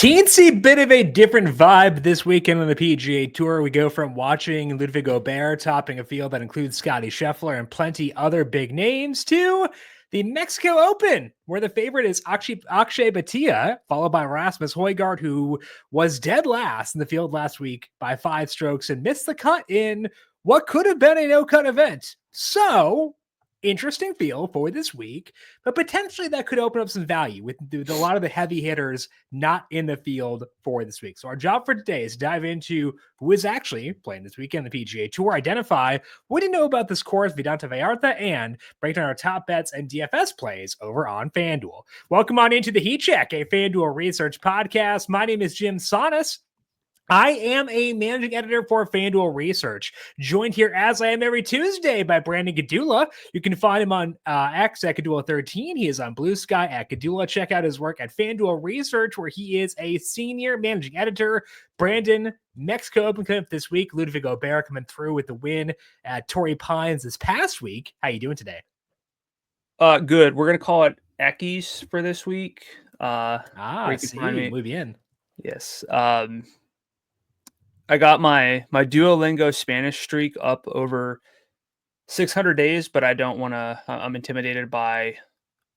Teensy bit of a different vibe this weekend on the PGA Tour. We go from watching Ludwig Gobert topping a field that includes Scotty Scheffler and plenty other big names to the Mexico Open, where the favorite is Akshay Bhatia, followed by Rasmus Højgaard, who was dead last in the field last week by 5 strokes and missed the cut in what could have been a no-cut event. So, interesting field for this week, but potentially that could open up some value with a lot of the heavy hitters not in the field for this week. So our job for today is to dive into who is actually playing this weekend on the PGA Tour, identify what do you know about this course, VidantaWorld, and break down our top bets and DFS plays over on FanDuel. Welcome on into the Heat Check, a FanDuel Research podcast. My name is JimSannes. I am a managing editor for FanDuel Research, joined here as I am every Tuesday by Brandon Gdula. You can find him on X at Gdula13. He is on Blue Sky at Gdula. Check out his work at FanDuel Research, where he is a senior managing editor. Brandon, Mexico Open coming up this week. Ludwig Gobert coming through with the win at Torrey Pines this past week. How you doing today? Good. We're going to call it Ekis for this week. Muy bien. Yes. I got my Duolingo Spanish streak up over 600 days, but I don't want to, I'm intimidated by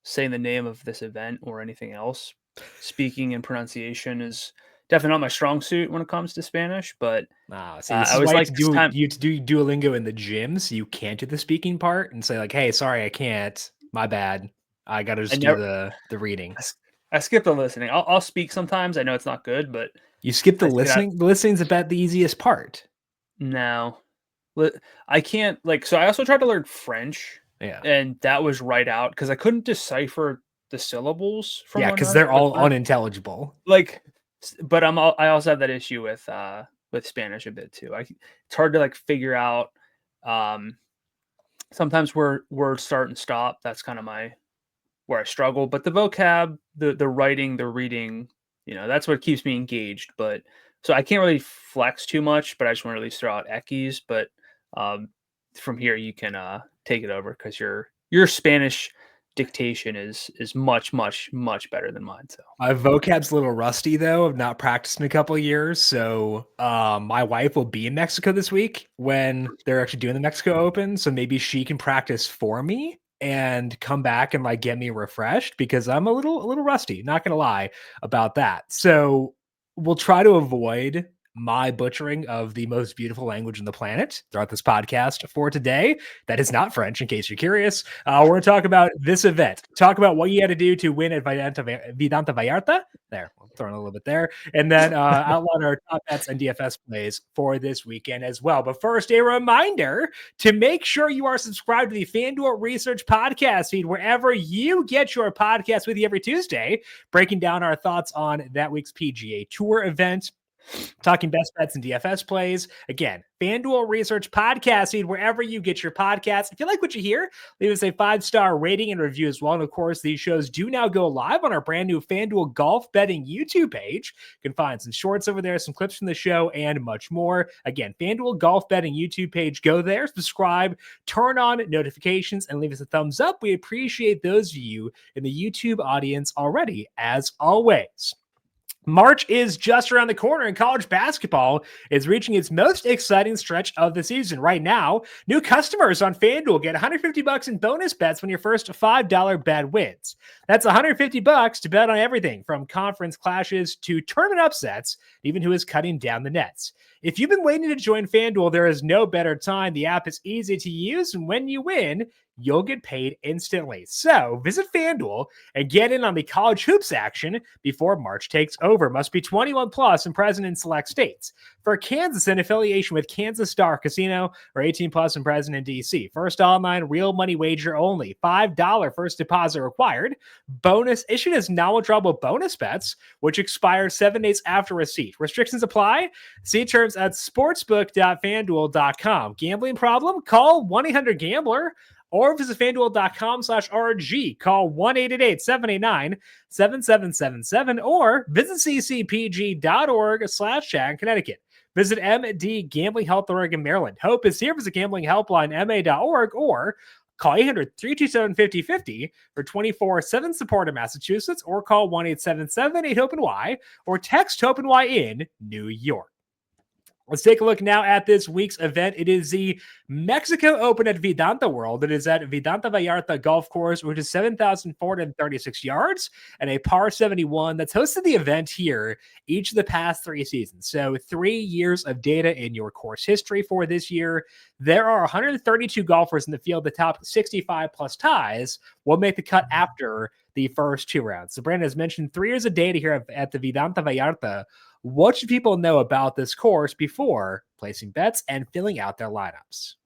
saying the name of this event or anything else. Speaking and pronunciation is definitely not my strong suit when it comes to Spanish, but I always like to do Duolingo in the gym, so you can't do the speaking part and say like, hey, sorry, I can't, my bad. I got to just do the reading. I skip the listening. I'll speak sometimes. I know it's not good, but you skip the listening? The listening's about the easiest part. No. I can't, so I also tried to learn French. Yeah. And that was right out because I couldn't decipher the syllables from because they're all unintelligible. But I also have that issue with Spanish a bit too. It's hard to figure out sometimes where words start and stop. That's kind of where I struggle. But the vocab, the writing, the reading, that's what keeps me engaged. But so I can't really flex too much, but I just want to at least throw out Ekis. But from here, you can take it over because your Spanish dictation is much, much, much better than mine. So my vocab's a little rusty though. I've not practiced in a couple of years. So my wife will be in Mexico this week when they're actually doing the Mexico Open. So maybe she can practice for me and come back and get me refreshed because I'm a little rusty, not gonna lie about that. So we'll try to avoid my butchering of the most beautiful language on the planet throughout this podcast for today. That is not French, in case you're curious. We're going to talk about this event, talk about what you had to do to win at VidantaWorld. There, I'm throwing a little bit there. And then outline our top bets and DFS plays for this weekend as well. But first, a reminder to make sure you are subscribed to the FanDuel Research Podcast feed, wherever you get your podcast with you every Tuesday, breaking down our thoughts on that week's PGA Tour event, talking best bets and DFS plays. Again, FanDuel Research Podcast feed, wherever you get your podcasts. If you like what you hear, leave us a 5-star rating and review as well. And of course, these shows do now go live on our brand new FanDuel Golf Betting YouTube page. You can find some shorts over there, some clips from the show, and much more. Again, FanDuel Golf Betting YouTube page. Go there, subscribe, turn on notifications, and leave us a thumbs up. We appreciate those of you in the YouTube audience already, as always. March is just around the corner, and college basketball is reaching its most exciting stretch of the season. Right now, new customers on FanDuel get $150 in bonus bets when your first $5 bet wins. That's $150 to bet on everything from conference clashes to tournament upsets, even who is cutting down the nets. If you've been waiting to join FanDuel, there is no better time. The app is easy to use, and when you win, you'll get paid instantly. So visit FanDuel and get in on the college hoops action before March takes over. Must be 21 plus and present in select states. For Kansas, in affiliation with Kansas Star Casino, or 18 plus and present in DC. First online real money wager only. $5 first deposit required. Bonus issued as non-withdrawable bonus bets, which expire 7 days after receipt. Restrictions apply. See terms at sportsbook.fanduel.com. Gambling problem? Call 1-800-GAMBLER. Or visit FanDuel.com/RG. Call 1-888-789-7777 or visit ccpg.org/chat in Connecticut. Visit MD Gambling Help Oregon, Maryland. Hope is here. Visit Gambling Helpline MA.org or Call 800-327-5050 for 24/7 support in Massachusetts, or call 1-877-8-HOPE-NY, or text HOPE-NY in New York. Let's take a look now at this week's event. It is the Mexico Open at VidantaWorld. It is at Vidanta Vallarta Golf Course, which is 7,436 yards and a par 71 that's hosted the event here each of the past 3 seasons. So 3 years of data in your course history for this year. There are 132 golfers in the field. The top 65 plus ties will make the cut after the first 2 rounds. So Brandon has mentioned 3 years of data here at the Vidanta Vallarta. What should people know about this course before placing bets and filling out their lineups?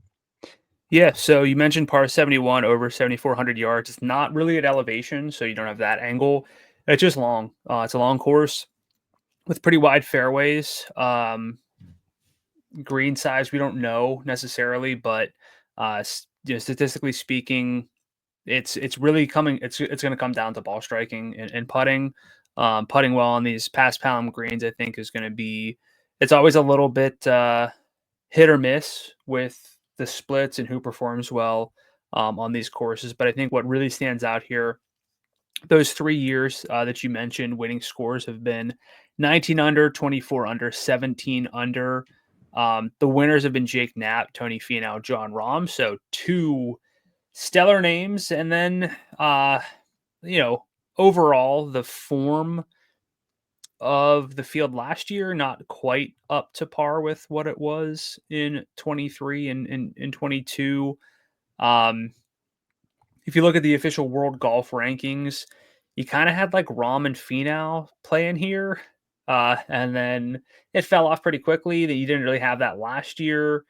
Yeah, so you mentioned par 71 over 7,400 yards. It's not really at elevation, so you don't have that angle. It's just long. It's a long course with pretty wide fairways. Green size, we don't know necessarily, but statistically speaking, it's really coming. It's going to come down to ball striking and putting. Putting well on these past palm greens, I think, is going to be. It's always a little bit hit or miss with the splits and who performs well on these courses. But I think what really stands out here, those 3 years that you mentioned, winning scores have been 19 under, 24 under, 17 under. The winners have been Jake Knapp, Tony Finau, John Rahm. So 2 stellar names. And then, overall, the form of the field last year, not quite up to par with what it was in 23 and in 22. If you look at the official world golf rankings, you kind of had like Rahm and Finau playing here. And then it fell off pretty quickly. That you didn't really have that last year.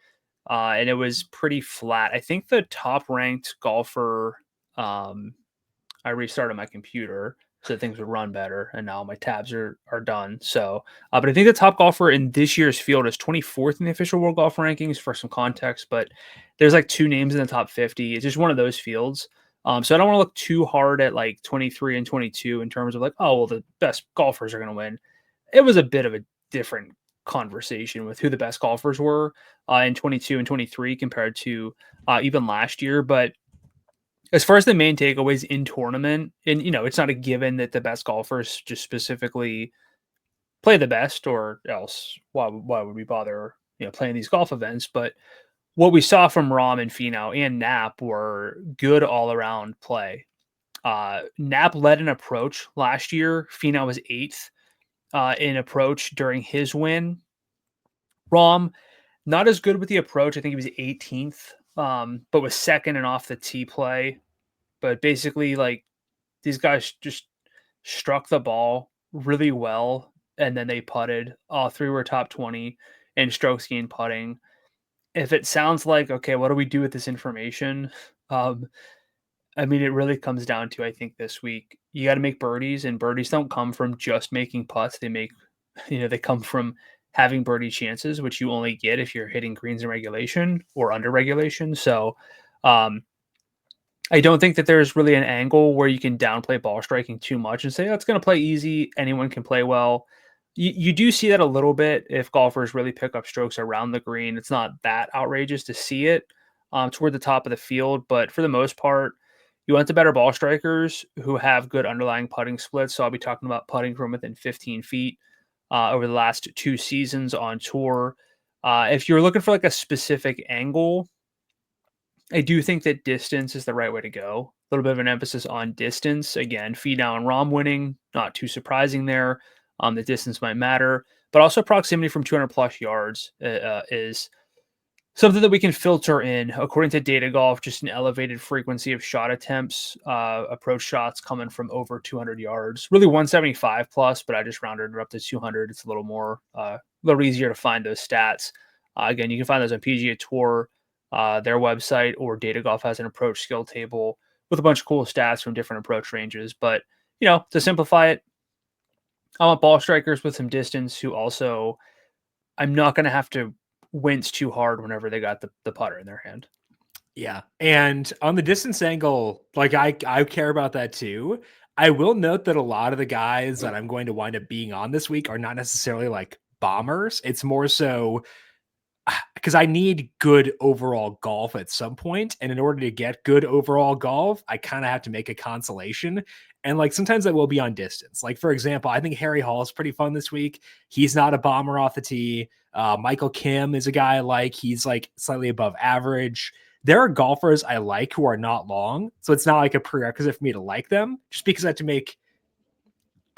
And it was pretty flat. I think the top ranked golfer, I restarted my computer so things would run better, and now my tabs are done. So, but I think the top golfer in this year's field is 24th in the official world golf rankings for some context, but there's like 2 names in the top 50. It's just one of those fields. So I don't want to look too hard at like 23 and 22 in terms of like, oh, well, the best golfers are going to win. It was a bit of a different conversation with who the best golfers were in 22 and 23 compared to even last year. But as far as the main takeaways in tournament, and it's not a given that the best golfers just specifically play the best, or else why would we bother playing these golf events? But what we saw from Rahm and Finau and Knapp were good all around play. Knapp led an approach last year. Finau was 8th in approach during his win. Rahm, not as good with the approach. I think he was 18th. But was second and off the tee play. But basically, like, these guys just struck the ball really well, and then they putted. All 3 were top 20 in strokes gained putting. If it sounds like, okay, what do we do with this information? I mean, it really comes down to, I think this week, you got to make birdies, and birdies don't come from just making putts. They come from having birdie chances, which you only get if you're hitting greens in regulation or under regulation. So I don't think that there's really an angle where you can downplay ball striking too much and say, oh, it's going to play easy. Anyone can play well. You do see that a little bit if golfers really pick up strokes around the green. It's not that outrageous to see it toward the top of the field. But for the most part, you want the better ball strikers who have good underlying putting splits. So I'll be talking about putting from within 15 feet over the last 2 seasons on tour. If you're looking for like a specific angle, I do think that distance is the right way to go. A little bit of an emphasis on distance. Again, Finau and Rahm winning, not too surprising there. The distance might matter, but also proximity from 200 plus yards is something that we can filter in. According to Data Golf, just an elevated frequency of shot attempts, approach shots coming from over 200 yards. Really 175 plus, but I just rounded it up to 200. It's a little more, a little easier to find those stats. Again, you can find those on PGA Tour, their website, or Data Golf has an approach skill table with a bunch of cool stats from different approach ranges. But, to simplify it, I want ball strikers with some distance who also, I'm not going to have to wince too hard whenever they got the putter in their hand. Yeah. And on the distance angle, like I care about that too. I will note that a lot of the guys that I'm going to wind up being on this week are not necessarily like bombers. It's more so because I need good overall golf at some point, and in order to get good overall golf, I kind of have to make a consolation. And like sometimes that will be on distance. Like for example, I think Harry Hall is pretty fun this week. He's not a bomber off the tee. Michael Kim is a guy I like. He's like slightly above average. There are golfers I like who are not long, so it's not like a prerequisite for me to like them. Just because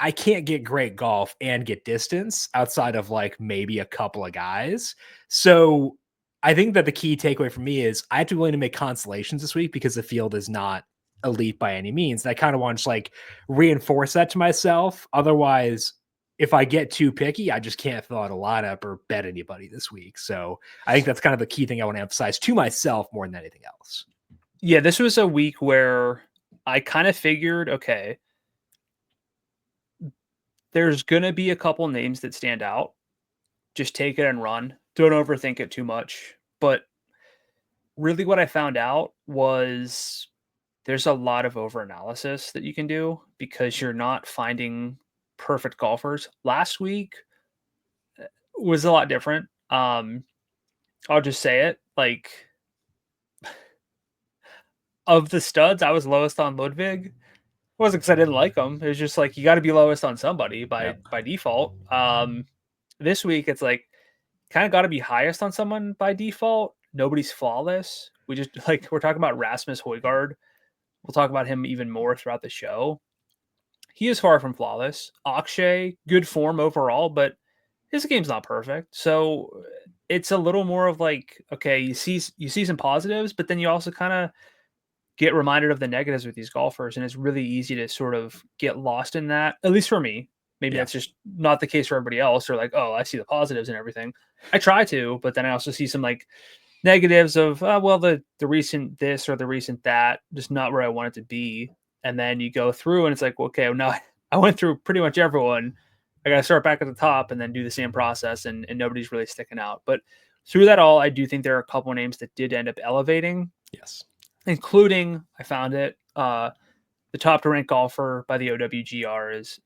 I can't get great golf and get distance outside of like maybe a couple of guys. So I think that the key takeaway for me is I have to be willing to make consolations this week because the field is not elite by any means. And I kind of want to like reinforce that to myself. Otherwise, if I get too picky, I just can't fill out a lineup or bet anybody this week. So I think that's kind of the key thing I want to emphasize to myself more than anything else. Yeah, this was a week where I kind of figured, okay, there's going to be a couple names that stand out. Just take it and run. Don't overthink it too much. But really what I found out was there's a lot of overanalysis that you can do because you're not finding perfect golfers. Last week was a lot different. I'll just say it. Like, of the studs, I was lowest on Ludwig. It wasn't because I didn't like him. It was just like you got to be lowest on somebody by default. This week it's like kind of got to be highest on someone by default. Nobody's flawless. We just like we're talking about Rasmus Højgaard. We'll talk about him even more throughout the show. He is far from flawless. Akshay, good form overall, but his game's not perfect. So it's a little more of like, okay, you see some positives, but then you also kind of get reminded of the negatives with these golfers, and it's really easy to sort of get lost in that. At least for me. Maybe that's just not the case for everybody else. Or like, oh, I see the positives and everything. I try to, but then I also see some like negatives of, well, the recent this or the recent that, just not where I want it to be. And then you go through and it's like, well, okay, well, now I went through pretty much everyone. I got to start back at the top and then do the same process, and nobody's really sticking out. But through that all, I do think there are a couple names that did end up elevating. Yes. Including, I found it, the top ranked golfer by the OWGR is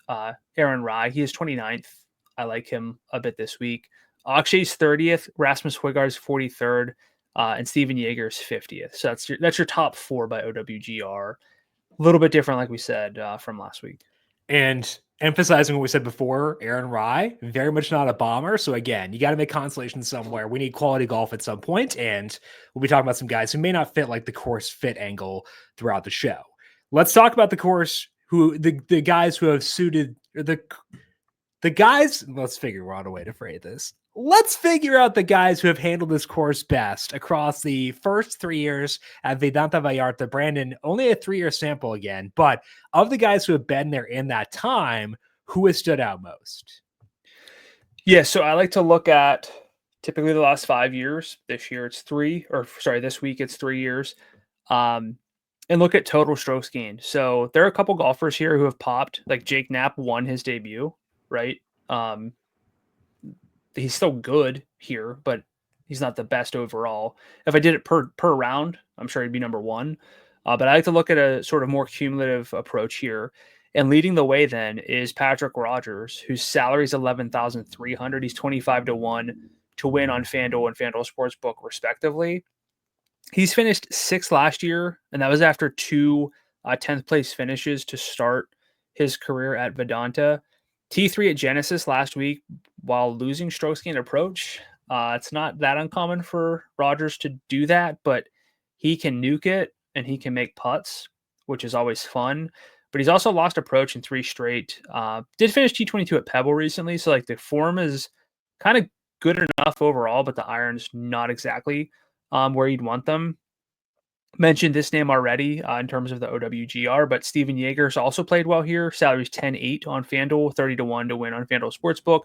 Aaron Rai. He is 29th. I like him a bit this week. Akshay's 30th, Rasmus Højgaard's 43rd, and Steven Jaeger's 50th. So that's your top four by OWGR. A little bit different, like we said, from last week. And emphasizing what we said before, Aaron Rai, very much not a bomber. So again, you got to make consolation somewhere. We need quality golf at some point, and we'll be talking about some guys who may not fit like the course fit angle throughout the show. Let's talk about the course, who the guys who have suited the guys. Let's figure out a way to phrase this. Let's figure out the guys who have handled this course best across the first 3 years at Vedanta Vallarta. Brandon, only a 3-year sample again, but of the guys who have been there in that time, who has stood out most? Yeah, so I like to look at typically the last 5 years. This week it's 3 years. And look at total strokes gained. So there are a couple golfers here who have popped. Like Jake Knapp won his debut, right? He's still good here, but he's not the best overall. If I did it per round, I'm sure he'd be number one. But I like to look at a sort of more cumulative approach here. And leading the way then is Patrick Rogers, whose salary is $11,300. He's 25-1 to win on FanDuel and FanDuel Sportsbook, respectively. He's finished 6th last year, and that was after two 10th place finishes to start his career at Vedanta. T3 at Genesis last week while losing strokes gained approach. It's not that uncommon for Rogers to do that, but he can nuke it and he can make putts, which is always fun. But he's also lost approach in 3 straight. Did finish T22 at Pebble recently, so like the form is kind of good enough overall, but the iron's not exactly where you'd want them. Mentioned this name already in terms of the OWGR, but Steven Jaeger's also played well here. Salary's 10-8 on FanDuel, 30-1 to win on FanDuel Sportsbook.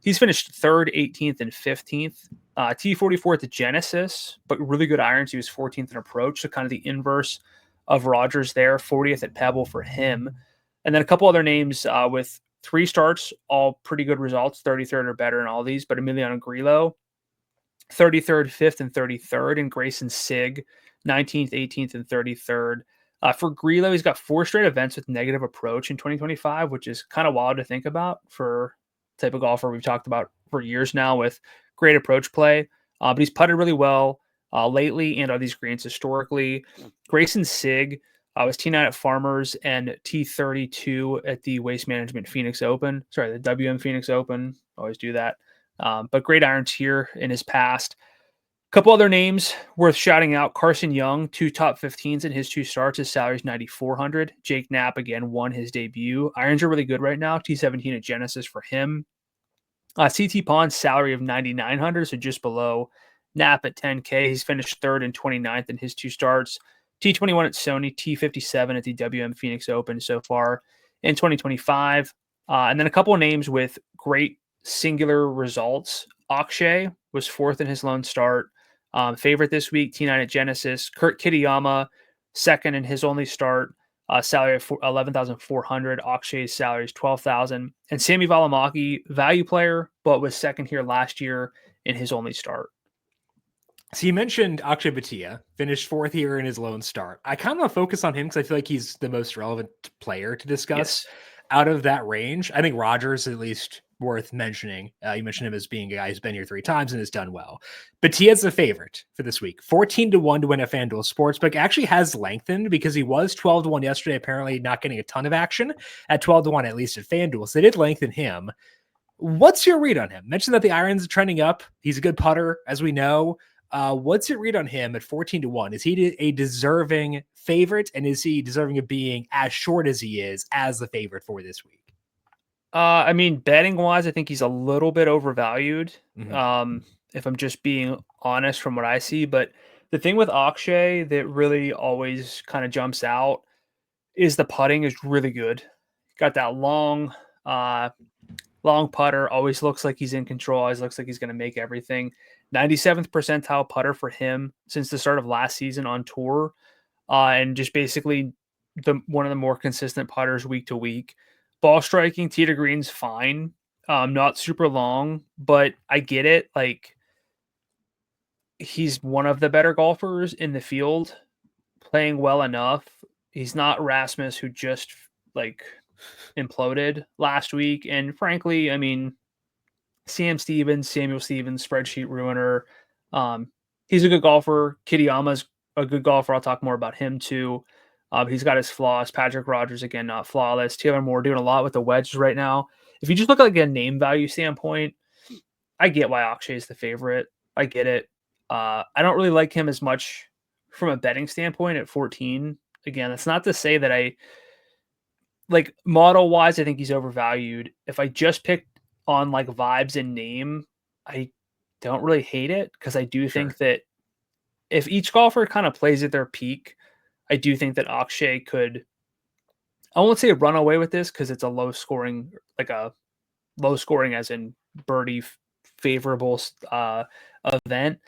He's finished 3rd, 18th, and 15th. T44 at the Genesis, but really good irons. He was 14th in approach, so kind of the inverse of Rogers there. 40th at Pebble for him. And then a couple other names with 3 starts, all pretty good results, 33rd or better in all these, but Emiliano Grillo, 33rd, 5th, and 33rd, and Grayson Sigg, 19th, 18th, and 33rd. For Grillo, he's got 4 straight events with negative approach in 2025, which is kind of wild to think about for the type of golfer we've talked about for years now with great approach play. but he's putted really well lately and on these greens historically. Grayson Sigg was T9 at Farmers and T32 at the Waste Management Phoenix Open. Sorry, the WM Phoenix Open. Always do that. But great irons here in his past. Couple other names worth shouting out. Carson Young, 2 top 15s in his 2 starts. His salary is $9,400. Jake Knapp, again, won his debut. Irons are really good right now. T17 at Genesis for him. CT Pond's salary of $9,900, so just below Knapp at $10K. He's finished 3rd and 29th in his 2 starts. T21 at Sony, T57 at the WM Phoenix Open so far in 2025. And then a couple of names with great singular results. Akshay was 4th in his lone start. Favorite this week, T9 at Genesis. Kurt Kitayama, 2nd in his only start. Salary of $11,400. Akshay's salary is $12,000. And Sammy Valimaki, value player, but was 2nd here last year in his only start. So you mentioned Akshay Bhatia, finished 4th here in his lone start. I kind of want to focus on him because I feel like he's the most relevant player to discuss out of that range. I think Rogers at least worth mentioning. You mentioned him as being a guy who's been here 3 times and has done well. Bhatia's the favorite for this week. 14-1 to win at FanDuel Sportsbook. Actually has lengthened because he was 12-1 yesterday, apparently not getting a ton of action at 12-1, at least at FanDuel. So they did lengthen him. What's your read on him? Mentioned that the irons are trending up. He's a good putter, as we know. What's your read on him at 14-1? Is he a deserving favorite, and is he deserving of being as short as he is as the favorite for this week? I mean, betting wise, I think he's a little bit overvalued. If I'm just being honest from what I see, but the thing with Akshay that really always kind of jumps out is the putting is really good. Got that long putter. Always looks like he's in control. Always looks like he's going to make everything. 97th percentile putter for him since the start of last season on tour, and just basically one of the more consistent putters week to week. Ball striking, tee to green's fine. Not super long, but I get it. Like, he's one of the better golfers in the field, playing well enough. He's not Rasmus, who just like imploded last week. And frankly, I mean, Samuel Stevens, spreadsheet ruiner. He's a good golfer. Kitayama's a good golfer. I'll talk more about him too. He's got his flaws. Patrick Rogers, again, not flawless. Taylor Moore doing a lot with the wedges right now. If you just look at like a name value standpoint, I get why Akshay is the favorite. I get it. I don't really like him as much from a betting standpoint at 14. Again, that's not to say that I like model wise, I think he's overvalued. If I just picked on like vibes and name, I don't really hate it because I do think that if each golfer kind of plays at their peak, I do think that Akshay could, I won't say run away with this because it's a low scoring as in birdie favorable event.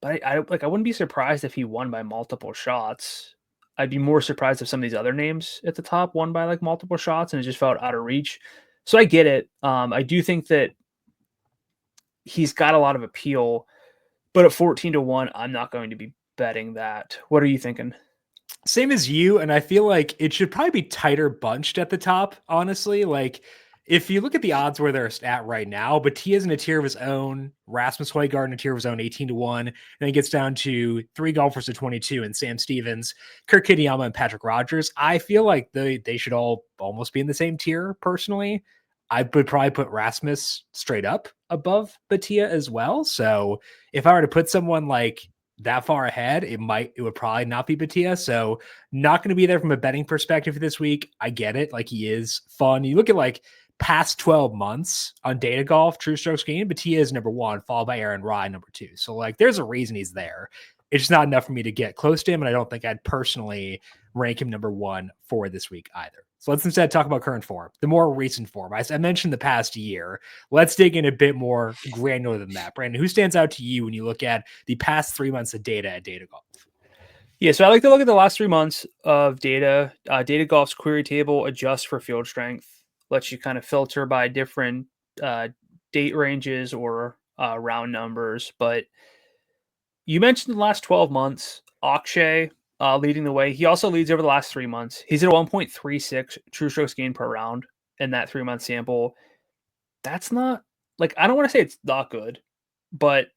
But I wouldn't be surprised if he won by multiple shots. I'd be more surprised if some of these other names at the top won by like multiple shots and it just felt out of reach. So I get it. I do think that he's got a lot of appeal, but at 14-1, I'm not going to be betting that. What are you thinking? Same as you, and I feel like it should probably be tighter bunched at the top, honestly. Like, if you look at the odds where they're at right now, Batia's in a tier of his own, Rasmus Højgaard in a tier of his own, 18-1, and then it gets down to 3 golfers to 22, and Sam Stevens, Kurt Kitayama, and Patrick Rogers. I feel like they should all almost be in the same tier, personally. I would probably put Rasmus straight up above Bhatia as well. So if I were to put someone like that far ahead, it would probably not be Bhatia. So not going to be there from a betting perspective this week. I get it. Like, he is fun. You look at like past 12 months on Data Golf, True Strokes Gained, Bhatia is number 1, followed by Aaron Rai, number 2. So like, there's a reason he's there. It's just not enough for me to get close to him. And I don't think I'd personally rank him number 1 for this week either. So let's instead talk about current form, the more recent form. I mentioned the past year. Let's dig in a bit more granular than that. Brandon, who stands out to you when you look at the past 3 months of data at Data Golf? Yeah, so I like to look at the last 3 months of data. Data Golf's query table adjusts for field strength, lets you kind of filter by different date ranges or round numbers. But you mentioned the last 12 months, Akshay leading the way. He also leads over the last 3 months. He's at 1.36 true strokes gained per round in that 3-month sample. That's not, like, I don't want to say it's not good, but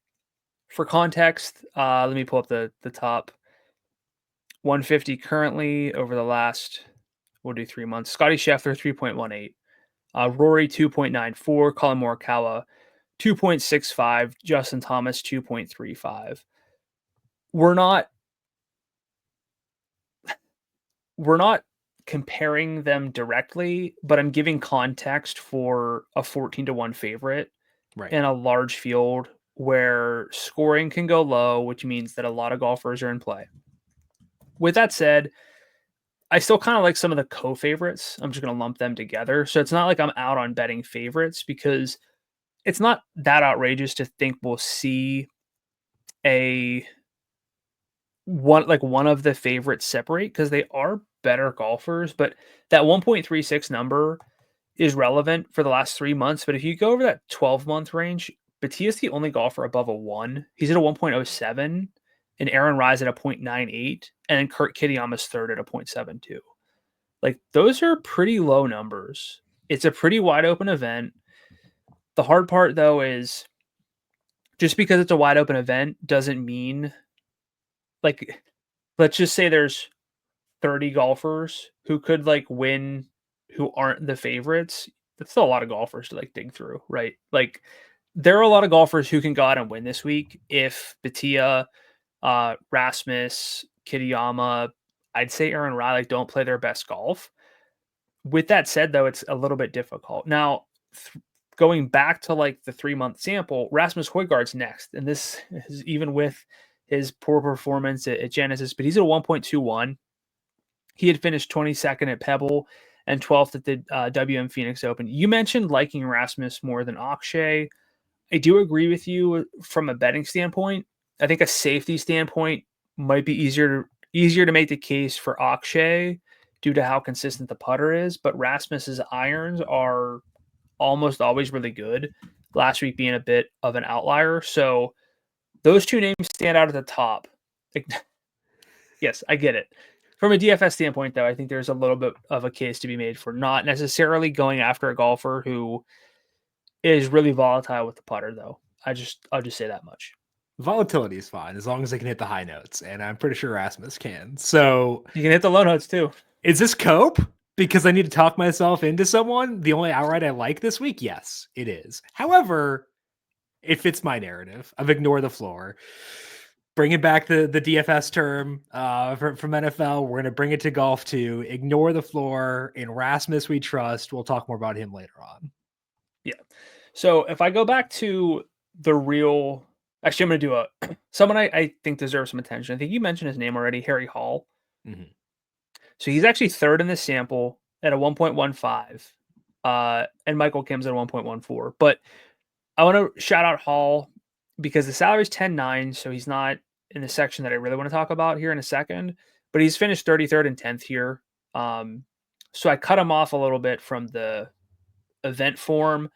For context, let me pull up the top 150 currently over the last, we'll do 3 months. Scotty Scheffler, 3.18. Rory, 2.94. Colin Morikawa, 2.65. Justin Thomas, 2.35. We're not comparing them directly, but I'm giving context for a 14-1 favorite in a large field where scoring can go low, which means that a lot of golfers are in play. With that said, I still kind of like some of the co-favorites. I'm just going to lump them together. So it's not like I'm out on betting favorites because it's not that outrageous to think we'll see one of the favorites separate because they are better golfers, but that 1.36 number is relevant for the last 3 months. But if you go over that 12-month range, Batia's the only golfer above a 1. He's at a 1.07, and Aaron Rise at a 0.98, and then Kurt Kitayama's third at a 0.72. Like, those are pretty low numbers. It's a pretty wide open event. The hard part, though, is just because it's a wide open event doesn't mean, like, let's just say there's 30 golfers who could like win who aren't the favorites. That's still a lot of golfers to like dig through, right? Like, there are a lot of golfers who can go out and win this week if Batia, Rasmus, Kitayama, I'd say Aaron Riley don't play their best golf. With that said, though, it's a little bit difficult. Now, going back to like the 3-month sample, Rasmus Højgaard's next. And this is even with his poor performance at Genesis, but he's at a 1.21. He had finished 22nd at Pebble and 12th at the WM Phoenix Open. You mentioned liking Rasmus more than Akshay. I do agree with you from a betting standpoint. I think a safety standpoint might be easier to make the case for Akshay due to how consistent the putter is, but Rasmus's irons are almost always really good, last week being a bit of an outlier. So those two names stand out at the top. Yes, I get it. From a DFS standpoint, though, I think there's a little bit of a case to be made for not necessarily going after a golfer who is really volatile with the putter, though. I'll just say that much. Volatility is fine as long as they can hit the high notes, and I'm pretty sure Rasmus can. So you can hit the low notes too. Is this cope? Because I need to talk myself into someone? The only outright I like this week? Yes, it is. However, it fits my narrative of ignore the floor. Bringing back the DFS term from NFL. We're going to bring it to golf too. Ignore the floor. In Rasmus, we trust. We'll talk more about him later on. Yeah. So if I go back to the real... Actually, I'm going to do someone I think deserves some attention. I think you mentioned his name already, Harry Hall. Mm-hmm. So he's actually third in the sample at a 1.15. And Michael Kim's at a 1.14. But I want to shout out Hall because the salary is 10.9, so he's not in the section that I really want to talk about here in a second. But he's finished 33rd and 10th here. So I cut him off a little bit from the event form.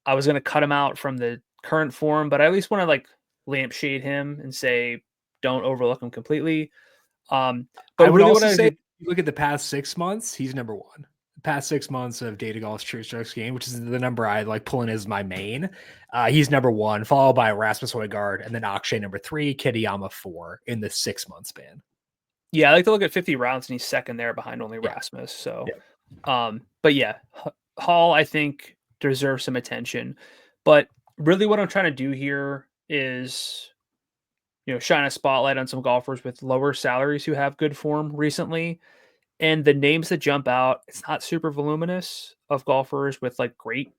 I was going to cut him out from the current form, but I at least want to like lampshade him and say don't overlook him completely. But I would really also say, if you look at the past 6 months, he's number one. The past 6 months of Data Golf's True Strokes game, which is the number I like pulling as my main. He's number one, followed by Rasmus Højgaard, and then Akshay number 3, Kitayama 4 in the 6 month span. Yeah, I like to look at 50 rounds, and he's second there behind only Rasmus. So, but yeah, Hall I think deserves some attention. But really, what I'm trying to do here is, shine a spotlight on some golfers with lower salaries who have good form recently. And the names that jump out, it's not super voluminous of golfers with like great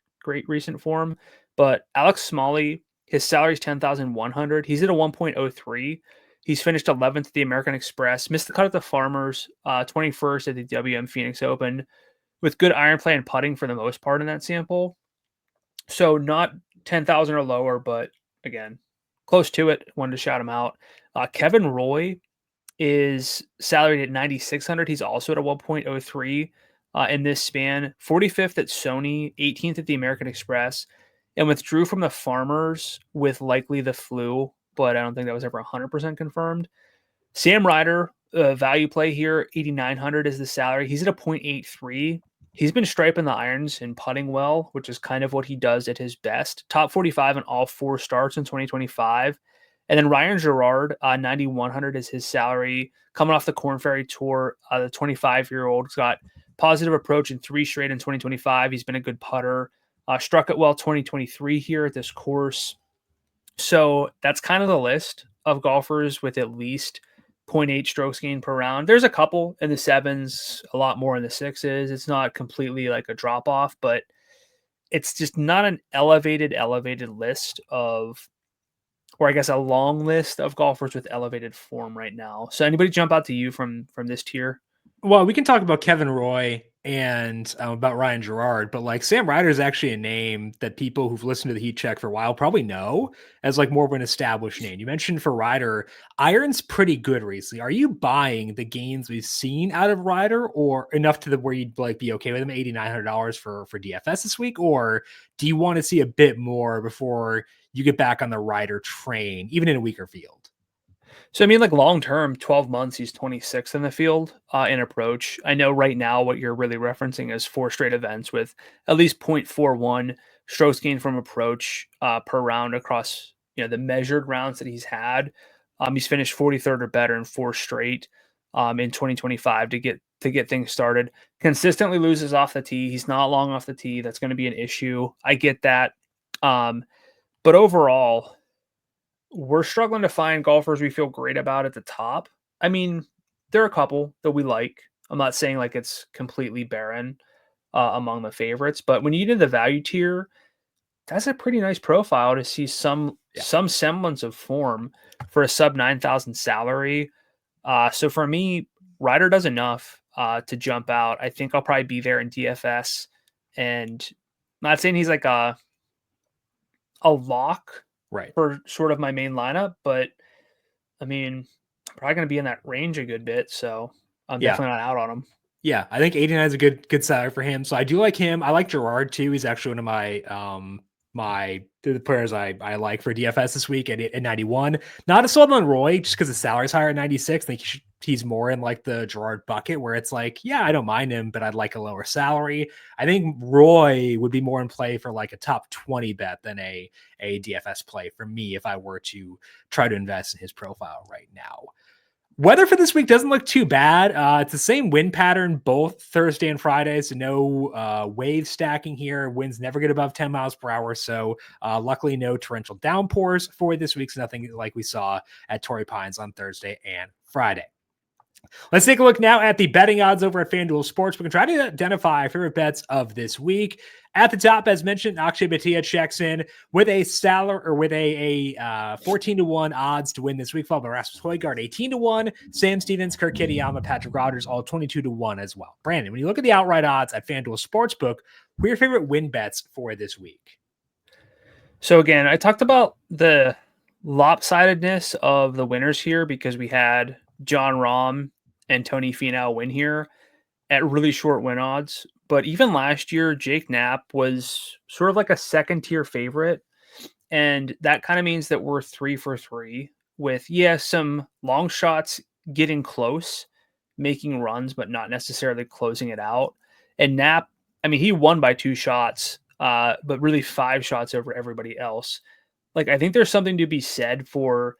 recent form. But Alex Smalley, his salary is $10,100. He's at a 1.03. He's finished 11th at the American Express, missed the cut at the Farmers, 21st at the WM Phoenix Open, with good iron play and putting for the most part in that sample. So not 10,000 or lower, but again, close to it. Wanted to shout him out. Kevin Roy is salaried at 9,600. He's also at a 1.03 in this span. 45th at Sony, 18th at the American Express, and withdrew from the Farmers with likely the flu, but I don't think that was ever 100% confirmed. Sam Ryder, value play here, 8,900 is the salary. He's at a 0.83. He's been striping the irons and putting well, which is kind of what he does at his best. Top 45 in all 4 starts in 2025. And then Ryan Gerard, 9,100 is his salary. Coming off the Korn Ferry Tour, the 25-year-old's got positive approach in 3 straight in 2025. He's been a good putter. Struck it well 2023 here at this course. So that's kind of the list of golfers with at least 0.8 strokes gained per round. There's a couple in the 7s, a lot more in the 6s. It's not completely like a drop off, but it's just not an elevated list of, or I guess a long list of golfers with elevated form right now. So anybody jump out to you from this tier? Well, we can talk about Kevin Roy and about Ryan Gerard, but like Sam Ryder is actually a name that people who've listened to the Heat Check for a while probably know as like more of an established name. You mentioned for Ryder, iron's pretty good recently. Are you buying the gains we've seen out of Ryder, or enough to the where you'd like be okay with him $8,900 for DFS this week, or do you want to see a bit more before you get back on the Ryder train, even in a weaker field? So, I mean, like long term, 12 months, he's 26th in the field in approach. I know right now what you're really referencing is 4 straight events with at least 0.41 strokes gained from approach per round across the measured rounds that he's had. He's finished 43rd or better in 4 straight in 2025 to get things started. Consistently loses off the tee. He's not long off the tee. That's going to be an issue. I get that. But overall, we're struggling to find golfers we feel great about at the top. I mean, there are a couple that we like. I'm not saying like it's completely barren among the favorites, but when you get into the value tier, that's a pretty nice profile to see some semblance of form for a sub 9,000 salary. So for me, Ryder does enough to jump out. I think I'll probably be there in DFS, and I'm not saying he's like a lock Right. for sort of my main lineup, but I mean, I'm probably going to be in that range a good bit, so I'm definitely not out on him. Yeah, I think 89 is a good salary for him. So I do like him. I like Gerard too. He's actually one of my the players I like for DFS this week at 91. Not a sold on Roy just because the salary's higher at 96. I think he's more in like the Gerard bucket where it's like, yeah, I don't mind him, but I'd like a lower salary. I think Roy would be more in play for like a top 20 bet than a DFS play for me if I were to try to invest in his profile right now. Weather for this week doesn't look too bad. It's the same wind pattern both Thursday and Friday, so no wave stacking here. Winds never get above 10 miles per hour, so luckily no torrential downpours for this week. So nothing like we saw at Torrey Pines on Thursday and Friday. Let's take a look now at the betting odds over at FanDuel Sports. We can try to identify our favorite bets of this week. At the top, as mentioned, Akshay Bhatia checks in with a 14-1 odds to win this week, followed by Rasmus Højgaard 18-1, Sam Stevens, Kirk Kitayama, Patrick Rodgers, all 22-1 as well. Brandon, when you look at the outright odds at FanDuel Sportsbook, who are your favorite win bets for this week? So again, I talked about the lopsidedness of the winners here because we had John Rahm and Tony Finau win here at really short win odds. But even last year, Jake Knapp was sort of like a second tier favorite. And that kind of means that we're 3 for 3 with, some long shots getting close, making runs, but not necessarily closing it out. And Knapp, I mean, he won by 2 shots, but really 5 shots over everybody else. Like, I think there's something to be said for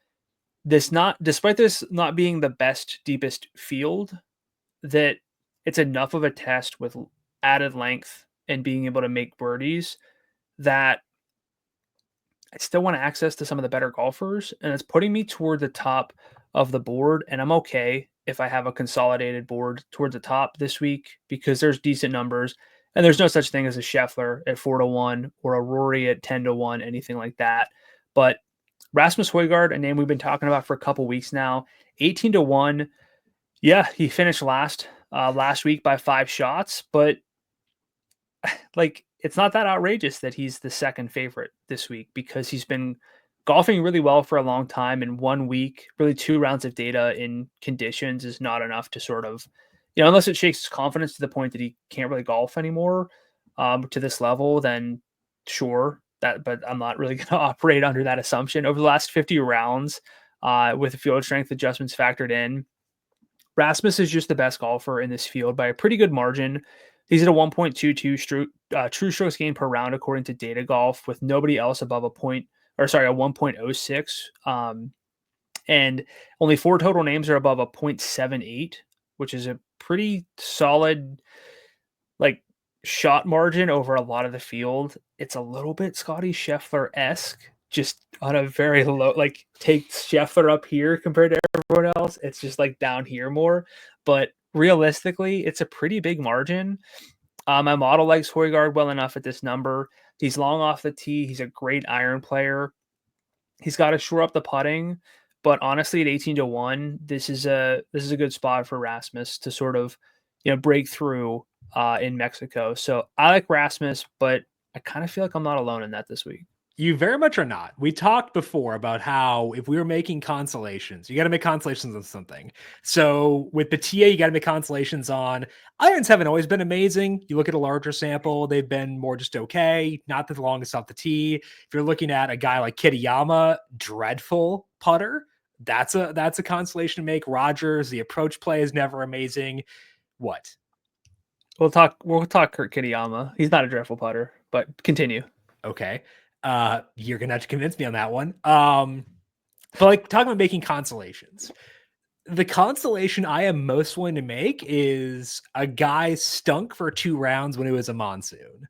this despite this not being the best, deepest field, that it's enough of a test with added length and being able to make birdies that I still want access to some of the better golfers, and it's putting me toward the top of the board. And I'm okay if I have a consolidated board towards the top this week because there's decent numbers, and there's no such thing as a Scheffler at 4-1 or a Rory at 10-1, anything like that. But Rasmus Højgaard, a name we've been talking about for a couple weeks now, 18-1. Yeah, he finished last week by 5 shots, but like it's not that outrageous that he's the second favorite this week because he's been golfing really well for a long time. In 1 week, really 2 rounds of data in conditions is not enough to sort of, unless it shakes his confidence to the point that he can't really golf anymore to this level, then sure. But I'm not really going to operate under that assumption. Over the last 50 rounds, with the field strength adjustments factored in, Rasmus is just the best golfer in this field by a pretty good margin. He's at a 1.22 true strokes gained per round according to Data Golf, with nobody else above a or sorry, a 1.06. And only 4 total names are above a 0.78, which is a pretty solid like shot margin over a lot of the field. It's a little bit Scotty Scheffler-esque, just on a very low, like take Scheffler up here compared to everyone else. It's just like down here more. But realistically, it's a pretty big margin. My model likes Højgaard well enough at this number. He's long off the tee. He's a great iron player. He's got to shore up the putting. But honestly, at 18-1, this is a good spot for Rasmus to sort of, break through in Mexico. So I like Rasmus, but I kind of feel like I'm not alone in that this week. You very much are not. We talked before about how if we were making consolations, you got to make consolations on something. So with the TA, you got to make consolations on. Irons haven't always been amazing. You look at a larger sample, they've been more just okay, not the longest off the tee. If you're looking at a guy like Kitayama, dreadful putter, that's a consolation to make. Rogers, the approach play is never amazing. What? We'll talk Kurt Kitayama. He's not a dreadful putter, but continue. Okay. You're gonna have to convince me on that one. But like talking about making consolations, the consolation I am most willing to make is a guy stunk for 2 rounds when it was a monsoon.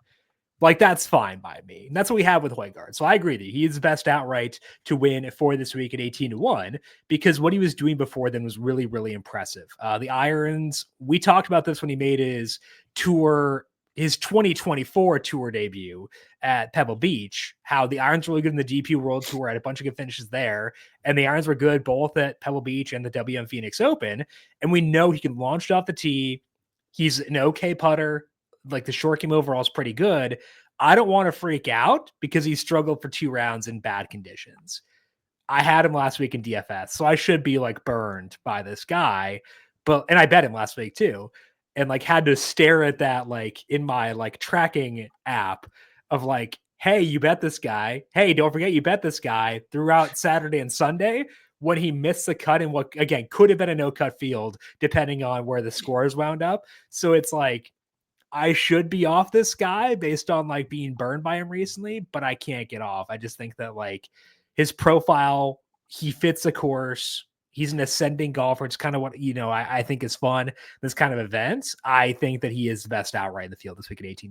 Like that's fine by me. And that's what we have with Højgaard. So I agree that he's the best outright to win for this week at 18-1 because what he was doing before then was really, really impressive. The irons, we talked about this when he made his 2024 tour debut at Pebble Beach, how the irons were really good in the DP World Tour, had a bunch of good finishes there, and the irons were good both at Pebble Beach and the WM Phoenix Open, and we know he can launch it off the tee. He's an okay putter. Like the short game overall is pretty good. I don't want to freak out because he struggled for 2 rounds in bad conditions. I had him last week in DFS, so I should be like burned by this guy, and I bet him last week too. And like had to stare at that like in my like tracking app of like, hey, you bet this guy. Hey, don't forget you bet this guy throughout Saturday and Sunday when he missed the cut in what again could have been a no cut field depending on where the scores wound up. So it's like I should be off this guy based on like being burned by him recently, but I can't get off. I just think that like his profile, he fits the course. He's an ascending golfer. It's kind of what, I think is fun. This kind of events. I think that he is the best outright in the field this week at 18-1.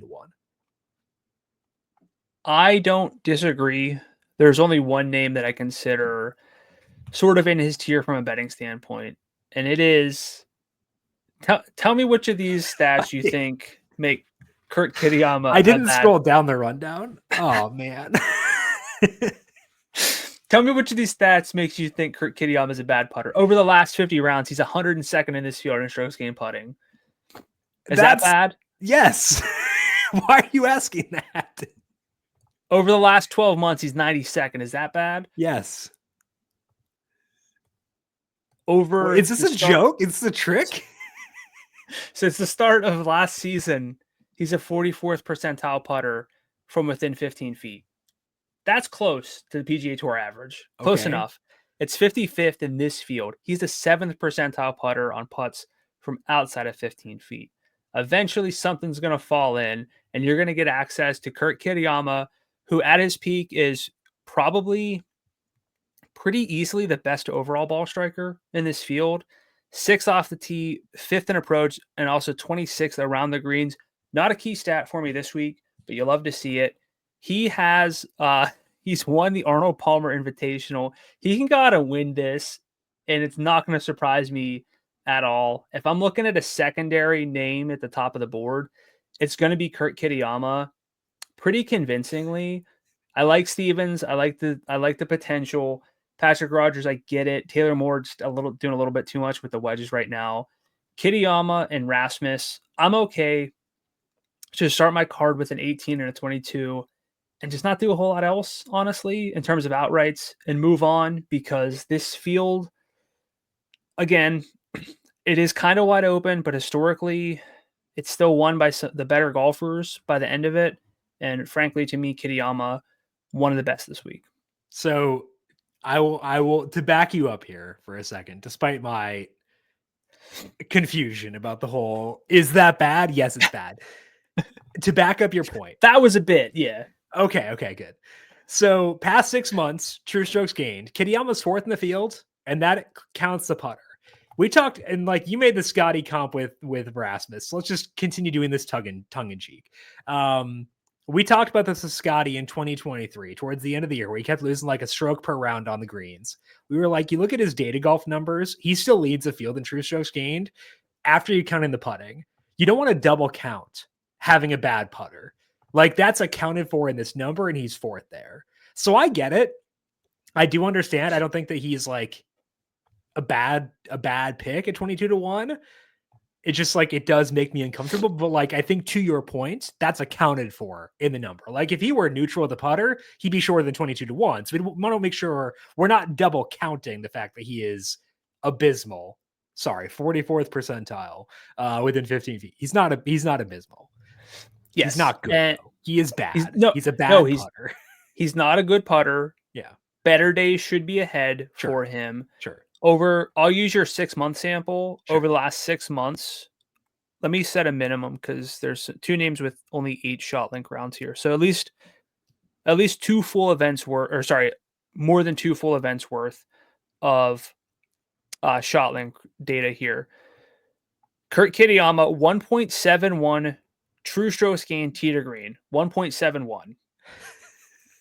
I don't disagree. There's only one name that I consider sort of in his tier from a betting standpoint. And it is, tell me which of these stats you think make Kurt Kitayama. I didn't scroll down the rundown. Oh, man. Tell me which of these stats makes you think Kurt Kitayama is a bad putter. Over the last 50 rounds, he's 102nd in this field in strokes gained putting. Is that bad? Yes. Why are you asking that? Over the last 12 months, he's 92nd. Is that bad? Yes. Is this a joke? Is this a trick? Since the start of last season, he's a 44th percentile putter from within 15 feet. That's close to the PGA Tour average. Close enough. It's 55th in this field. He's the 7th percentile putter on putts from outside of 15 feet. Eventually, something's going to fall in, and you're going to get access to Kurt Kitayama, who at his peak is probably pretty easily the best overall ball striker in this field. 6th off the tee, 5th in approach, and also 26th around the greens. Not a key stat for me this week, but you'll love to see it. He has he's won the Arnold Palmer Invitational. He can go out and win this, and it's not going to surprise me at all. If I'm looking at a secondary name at the top of the board, it's going to be Kurt Kitayama pretty convincingly. I like Stevens. I like the potential. Patrick Rogers, I get it. Taylor Moore just doing a little bit too much with the wedges right now. Kitayama and Rasmus, I'm okay to start my card with an 18 and a 22 and just not do a whole lot else, honestly, in terms of outrights and move on because this field, again, it is kind of wide open, but historically it's still won by the better golfers by the end of it. And frankly, to me, Kitayama, one of the best this week. So I will to back you up here for a second, despite my confusion about the whole, is that bad? Yes, it's bad. To back up your point. That was a bit, yeah. Okay, good. So past 6 months, true strokes gained. Kitayama's fourth in the field, and that counts the putter. We talked, and like you made the Scotty comp with Rasmus. So let's just continue doing this tongue in cheek. We talked about this with Scotty in 2023, towards the end of the year, where he kept losing like a stroke per round on the greens. We were like, you look at his data golf numbers, he still leads the field in true strokes gained after you count in the putting. You don't want to double count having a bad putter. Like that's accounted for in this number, and he's fourth there. So I get it. I do understand. I don't think that he's like a bad pick at 22-1. It's just like it does make me uncomfortable. But like I think to your point, that's accounted for in the number. Like if he were neutral with the putter, he'd be shorter than 22-1. So we want to make sure we're not double counting the fact that he is abysmal. Sorry, 44th percentile within 15 feet. He's not abysmal. Yes. He's not good. He is bad. He's a bad putter. He's not a good putter. Yeah. Better days should be ahead for him. Sure. I'll use your 6-month sample. Over the last 6 months. Let me set a minimum because there's two names with only 8 shot link rounds here. So at least 2 full events worth, or sorry, more than 2 full events worth of shot link data here. Kurt Kitayama, 1.71 true strokes gained tee to green, 1.71.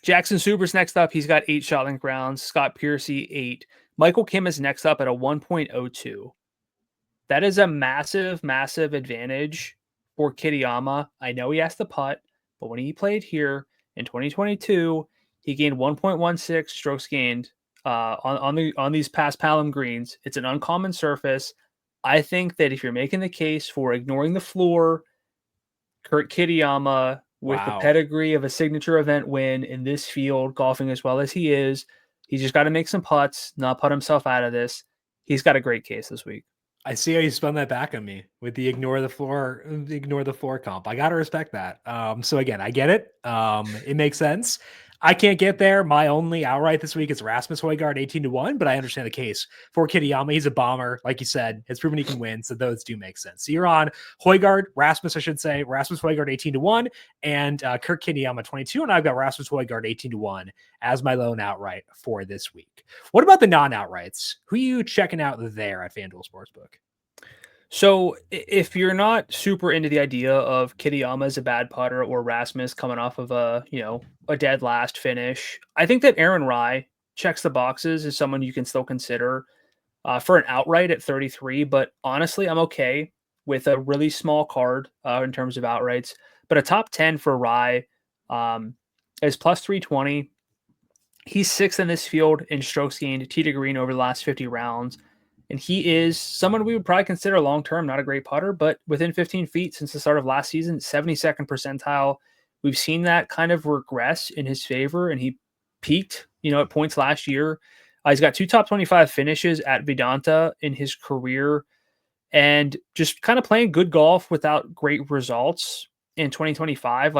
Jackson Super's next up. He's got 8 shot link rounds. Scott Piercy, 8. Michael Kim is next up at a 1.02. That is a massive, massive advantage for Kitayama. I know he has to putt, but when he played here in 2022, he gained 1.16 strokes gained on these past Palom greens. It's an uncommon surface. I think that if you're making the case for ignoring the floor, Kurt Kitayama, with the pedigree of a signature event win in this field, golfing as well as he is, he's just got to make some putts, not put himself out of this. He's got a great case this week. I see how you spun that back on me with the ignore the floor comp. I got to respect that. So again, I get it. It makes sense. I can't get there. My only outright this week is Rasmus Højgaard 18-1, but I understand the case for Kitayama. He's a bomber. Like you said, has proven he can win. So those do make sense. So you're on Rasmus Højgaard 18-1 and Kurt Kitayama 22. And I've got Rasmus Højgaard 18-1 as my lone outright for this week. What about the non-outrights? Who are you checking out there at FanDuel Sportsbook? So if you're not super into the idea of Kitayama as a bad putter or Rasmus coming off of a dead last finish, I think that Aaron Rai checks the boxes as someone you can still consider for an outright at 33. But honestly, I'm okay with a really small card in terms of outrights. But a top 10 for Rai is plus 320. He's 6th in this field in strokes gained tee to green over the last 50 rounds. And he is someone we would probably consider long-term, not a great putter, but within 15 feet since the start of last season, 72nd percentile. We've seen that kind of regress in his favor, and he peaked, at points last year. He's got 2 top 25 finishes at Vedanta in his career, and just kind of playing good golf without great results in 2025.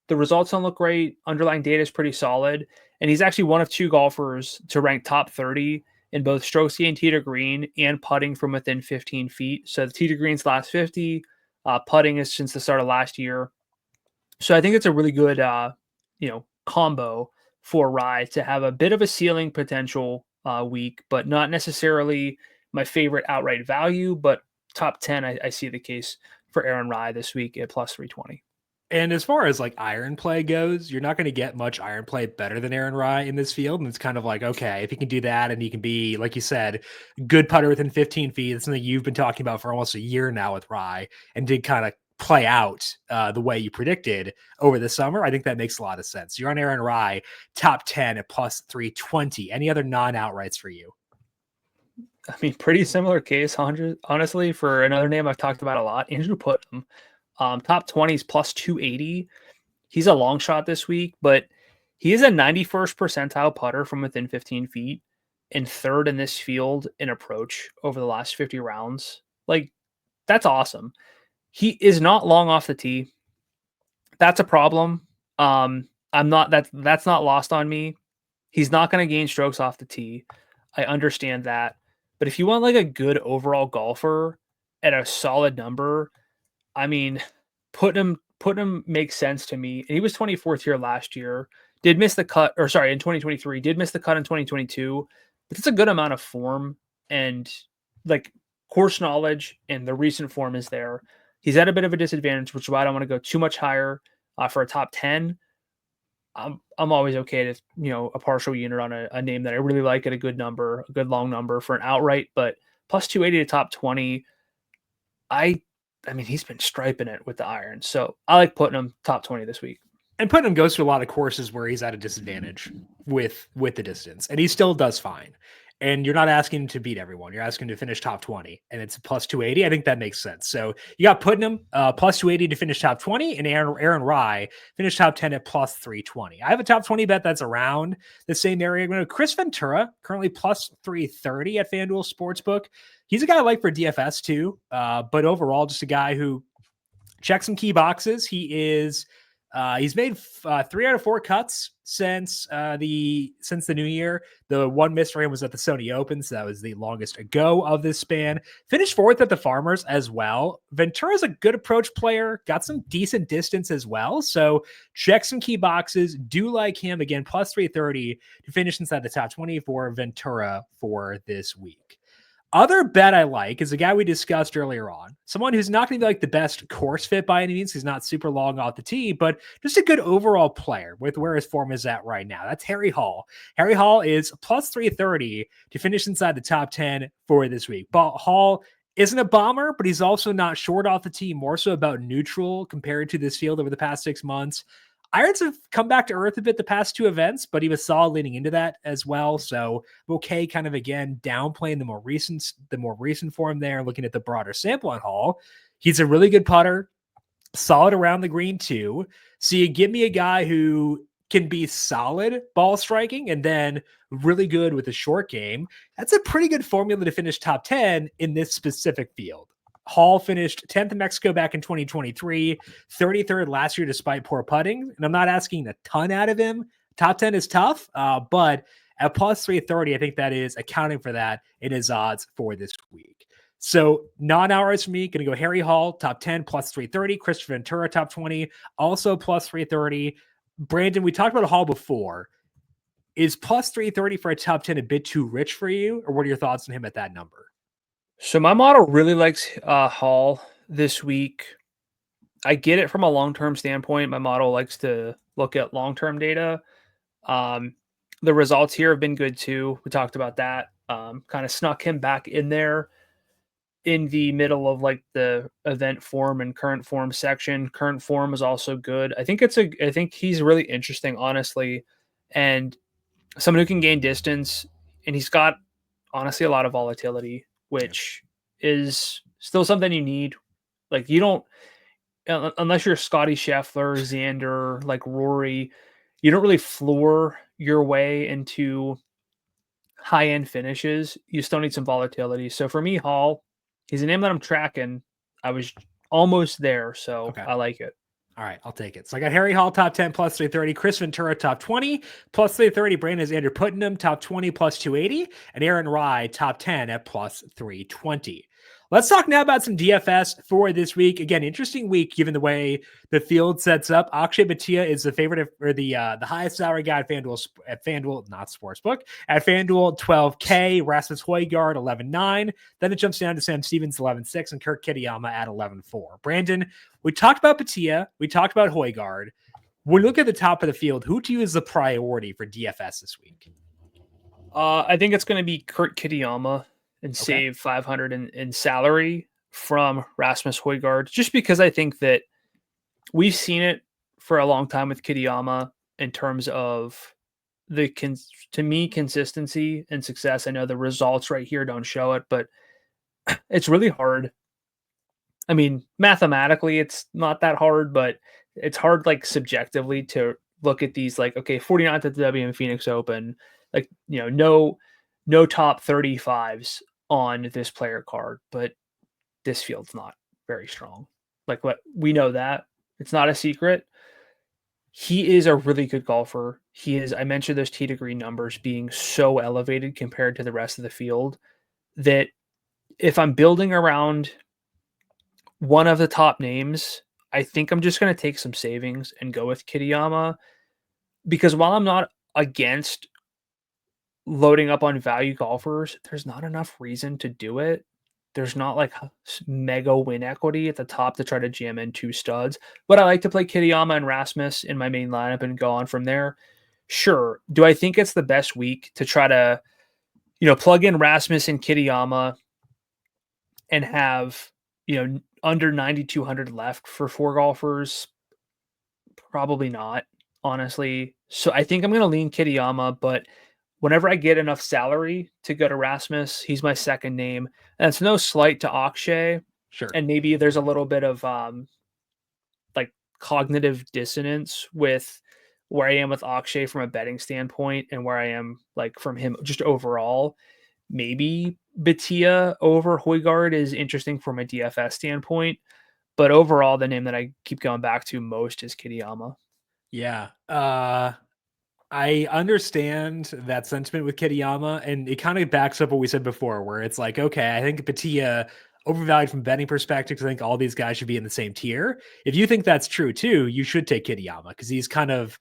The results don't look great. Underlying data is pretty solid, and he's actually one of 2 golfers to rank top 30 in both strokes gained tee to green and putting from within 15 feet. So the tee to green's last 50, putting is since the start of last year. So I think it's a really good, combo for Rai to have a bit of a ceiling potential week, but not necessarily my favorite outright value, but top 10, I see the case for Aaron Rai this week at plus 320. And as far as like iron play goes, you're not going to get much iron play better than Aaron Rai in this field. And it's kind of like, okay, if he can do that and he can be, like you said, good putter within 15 feet, it's something you've been talking about for almost a year now with Rai and did kind of play out the way you predicted over the summer. I think that makes a lot of sense. You're on Aaron Rai, top 10 at plus 320. Any other non-outrights for you? I mean, pretty similar case, honestly, for another name I've talked about a lot, Andrew Putnam. Top 20s plus 280. He's a long shot this week, but he is a 91st percentile putter from within 15 feet and 3rd in this field in approach over the last 50 rounds. That's awesome. He is not long off the tee. That's a problem. That's not lost on me. He's not going to gain strokes off the tee. I understand that. But if you want a good overall golfer at a solid number, I mean, Putnam makes sense to me. He was 24th here last year. did miss the cut, or sorry, in 2023, did miss the cut in 2022, but it's a good amount of form and like course knowledge, and the recent form is there. He's at a bit of a disadvantage, which is why I don't want to go too much higher for a top 10. I'm always okay to, a partial unit on a name that I really like at a good number, a good long number for an outright, but plus 280 to top 20. I mean, he's been striping it with the irons. So I like putting him top 20 this week. And Putnam goes to a lot of courses where he's at a disadvantage with the distance, and he still does fine. And you're not asking him to beat everyone. You're asking him to finish top 20, and it's plus 280. I think that makes sense. So you got Putnam plus 280 to finish top 20, and Aaron Rye finished top 10 at plus 320. I have a top 20 bet that's around the same area. I'm going to Chris Ventura, currently plus 330 at FanDuel Sportsbook. He's a guy I like for DFS too, but overall just a guy who checks some key boxes. He's made 3 out of 4 cuts since the new year. The one miss for him was at the Sony Open, so that was the longest ago of this span. Finished 4th at the Farmers as well. Ventura's a good approach player, got some decent distance as well, so check some key boxes. Do like him, again, plus 330 to finish inside the top 20 for Ventura for this week. Other bet I like is a guy we discussed earlier on, someone who's not going to be like the best course fit by any means. He's not super long off the tee, but just a good overall player with where his form is at right now. That's Harry Hall. Harry Hall is plus 330 to finish inside the top 10 for this week. But Hall isn't a bomber, but he's also not short off the tee, more so about neutral compared to this field over the past 6 months. Irons have come back to earth a bit the past 2 events, but he was solid leading into that as well. So okay, kind of again downplaying the more recent form there, looking at the broader sample on Hall. He's a really good putter, solid around the green too. So you give me a guy who can be solid ball striking and then really good with a short game. That's a pretty good formula to finish top 10 in this specific field. Hall finished 10th in Mexico back in 2023, 33rd last year despite poor putting. And I'm not asking a ton out of him. Top 10 is tough, but at plus 330, I think that is accounting for that in his odds for this week. So non-hours for me, going to go Harry Hall, top 10, plus 330. Christopher Ventura, top 20, also plus 330. Brandon, we talked about Hall before. Is plus 330 for a top 10 a bit too rich for you? Or what are your thoughts on him at that number? So my model really likes Hall this week. I get it from a long-term standpoint. My model likes to look at long-term data. The results here have been good too. We talked about that. Kind of snuck him back in there in the middle of like the event form and current form section. Current form is also good. I think he's really interesting, honestly, and someone who can gain distance, and he's got honestly a lot of volatility, which is still something you need. Like you don't, unless you're Scotty Scheffler, Xander, like Rory, you don't really floor your way into high-end finishes. You still need some volatility. So for me, Hall, he's a name that I'm tracking. I was almost there, so okay. I like it. All right, I'll take it. So I got Harry Hall, top 10, plus 330. Chris Ventura, top 20, plus 330. Brandon Andrew Putnam, top 20, plus 280. And Aaron Rye, top 10 at plus 320. Let's talk now about some DFS for this week. Again, interesting week given the way the field sets up. Akshay Bhatia is the favorite or the highest salary guy at FanDuel, not Sportsbook, at FanDuel 12K. Rasmus Højgaard 11.9. Then it jumps down to Sam Stevens 11.6 and Kurt Kitayama at 11.4. Brandon, we talked about Bhatia, we talked about Højgaard. When you look at the top of the field, who to you is the priority for DFS this week? I think it's going to be Kurt Kitayama. And save 500 in salary from Rasmus Højgaard, just because I think that we've seen it for a long time with Kitayama in terms of the to me consistency and success. I know the results right here don't show it, but it's really hard. I mean, mathematically, it's not that hard, but it's hard like subjectively to look at these like, okay, 49th at the WM Phoenix Open, like, no top 35s on this player card, but this field's not very strong. Like what we know that it's not a secret. He is a really good golfer. I mentioned those tee to green numbers being so elevated compared to the rest of the field that if I'm building around one of the top names, I think I'm just going to take some savings and go with Kitayama. because while I'm not against loading up on value golfers, there's not enough reason to do it. There's not like mega win equity at the top to try to jam in 2 studs. But I like to play Kitayama and Rasmus in my main lineup and go on from there. Sure. Do I think it's the best week to try to, plug in Rasmus and Kitayama and have, under 9,200 left for 4 golfers? Probably not, honestly. So I think I'm going to lean Kitayama, but whenever I get enough salary to go to Rasmus, he's my second name. And it's no slight to Akshay. Sure. And maybe there's a little bit of like cognitive dissonance with where I am with Akshay from a betting standpoint and where I am like from him just overall. Maybe Batia over Højgaard is interesting from a DFS standpoint. But overall, the name that I keep going back to most is Kitayama. Yeah. I understand that sentiment with Kitayama, and it kind of backs up what we said before, where it's like, okay, I think Batia overvalued from betting perspective. I think all these guys should be in the same tier. If you think that's true too, you should take Kitayama because he's kind of,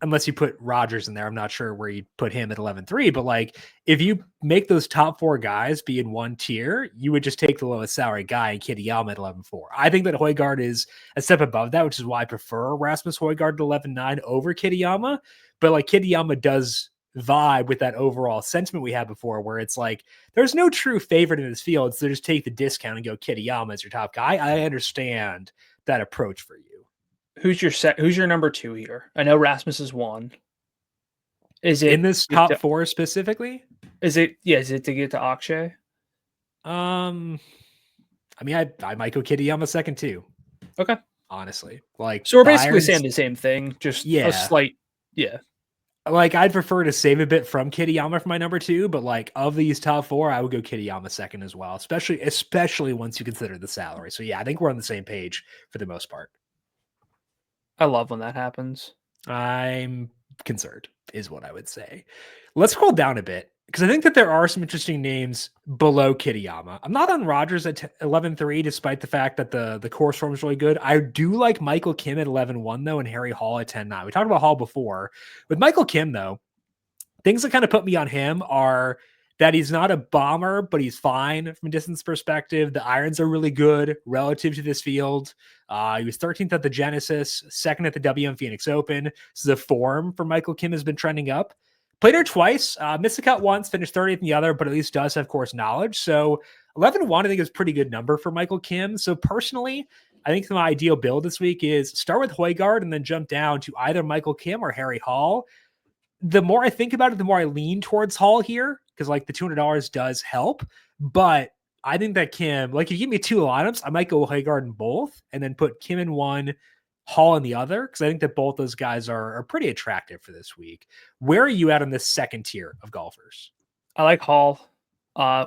unless you put Rogers in there, I'm not sure where you'd put him at 11-3, but like if you make those top 4 guys be in one tier, you would just take the lowest salary guy and Kitayama at 11-4. I think that Højgaard is a step above that, which is why I prefer Rasmus Højgaard at 11-9 over Kitayama. But like Kitayama does vibe with that overall sentiment we had before, where it's like there's no true favorite in this field, so just take the discount and go Kitayama as your top guy. I understand that approach for you. Who's your number 2 here? I know Rasmus is 1. Is it in this top 4 specifically? Is it to get to Akshay? I mean, I might go Kitayama second too. Okay. Honestly. Like, so we're basically saying the same thing, just a slight Like, I'd prefer to save a bit from Kitayama for my number 2, but like of these top 4, I would go Kitayama second as well, especially once you consider the salary. So yeah, I think we're on the same page for the most part. I love when that happens. I'm concerned, is what I would say. Let's scroll down a bit, because I think that there are some interesting names below Kitayama. I'm not on Rogers at 11-3, despite the fact that the course form is really good. I do like Michael Kim at 11-1, though, and Harry Hall at 10-9. We talked about Hall before. With Michael Kim, though, things that kind of put me on him are that he's not a bomber, but he's fine from a distance perspective. The irons are really good relative to this field. He was 13th at the Genesis, 2nd at the WM Phoenix Open. So the form for Michael Kim has been trending up. Played her twice, missed the cut once, finished 30th in the other, but at least does have course knowledge. So 11-1, I think, is a pretty good number for Michael Kim. So personally, I think my ideal build this week is start with Højgaard and then jump down to either Michael Kim or Harry Hall. The more I think about it, the more I lean towards Hall here, because like the $200 does help. But I think that Kim, like if you give me 2 lineups, I might go Højgaard in both and then put Kim in one, Hall in the other, because I think that both those guys are pretty attractive for this week. Where are you at on this second tier of golfers? I like Hall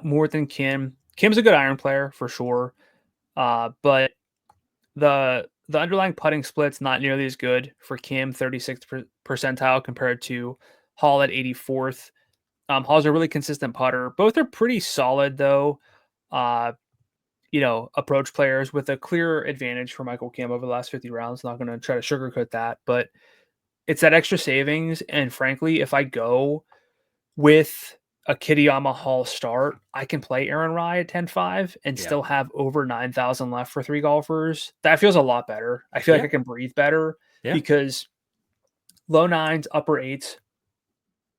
more than Kim. Kim's a good iron player for sure, but the underlying putting split's not nearly as good for Kim, 36th percentile compared to Hall at 84th. Hall's a really consistent putter. Both are pretty solid though. Approach players with a clear advantage for Michael Kim over the last 50 rounds. Not going to try to sugarcoat that, but it's that extra savings. And frankly, if I go with a Kitayama Hall start, I can play Aaron Rai at 10-5 and still have over 9,000 left for 3 golfers. That feels a lot better. I feel like I can breathe better because low 9s, upper 8s,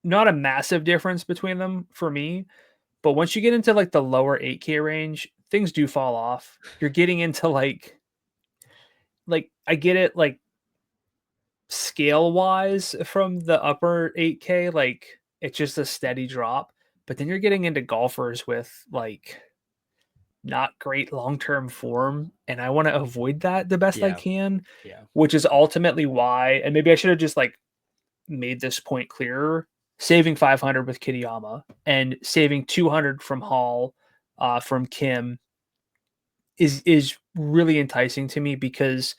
not a massive difference between them for me. But once you get into like the lower 8K range, things do fall off. You're getting into like I get it, like scale wise from the upper 8K, like it's just a steady drop. But then you're getting into golfers with like not great long-term form. And I want to avoid that the best I can, which is ultimately why, and maybe I should have just like made this point clearer, saving 500 with Kitayama and saving 200 from Hall, from Kim is really enticing to me because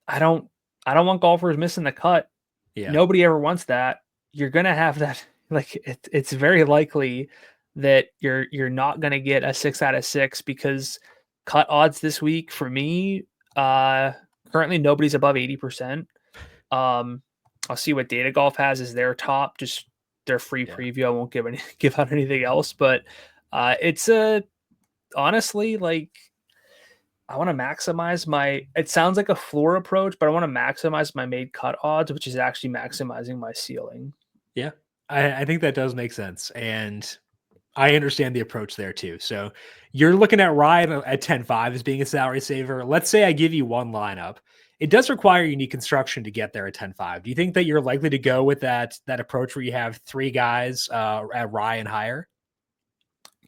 I don't want golfers missing the cut. Nobody ever wants that. You're going to have that. Like it's very likely that you're not going to get a 6 out of 6 because cut odds this week for me, currently nobody's above 80%. I'll see what Data Golf has as their top, just their free preview. I won't give out anything else, but it's honestly, like, I want to maximize it sounds like a floor approach, but I want to maximize my made cut odds, which is actually maximizing my ceiling. Yeah, I think that does make sense. And I understand the approach there too. So you're looking at Ryan at 10-5 as being a salary saver. Let's say I give you one lineup. It does require unique construction to get there at 10-5. Do you think that you're likely to go with that approach where you have three guys at Rye and higher?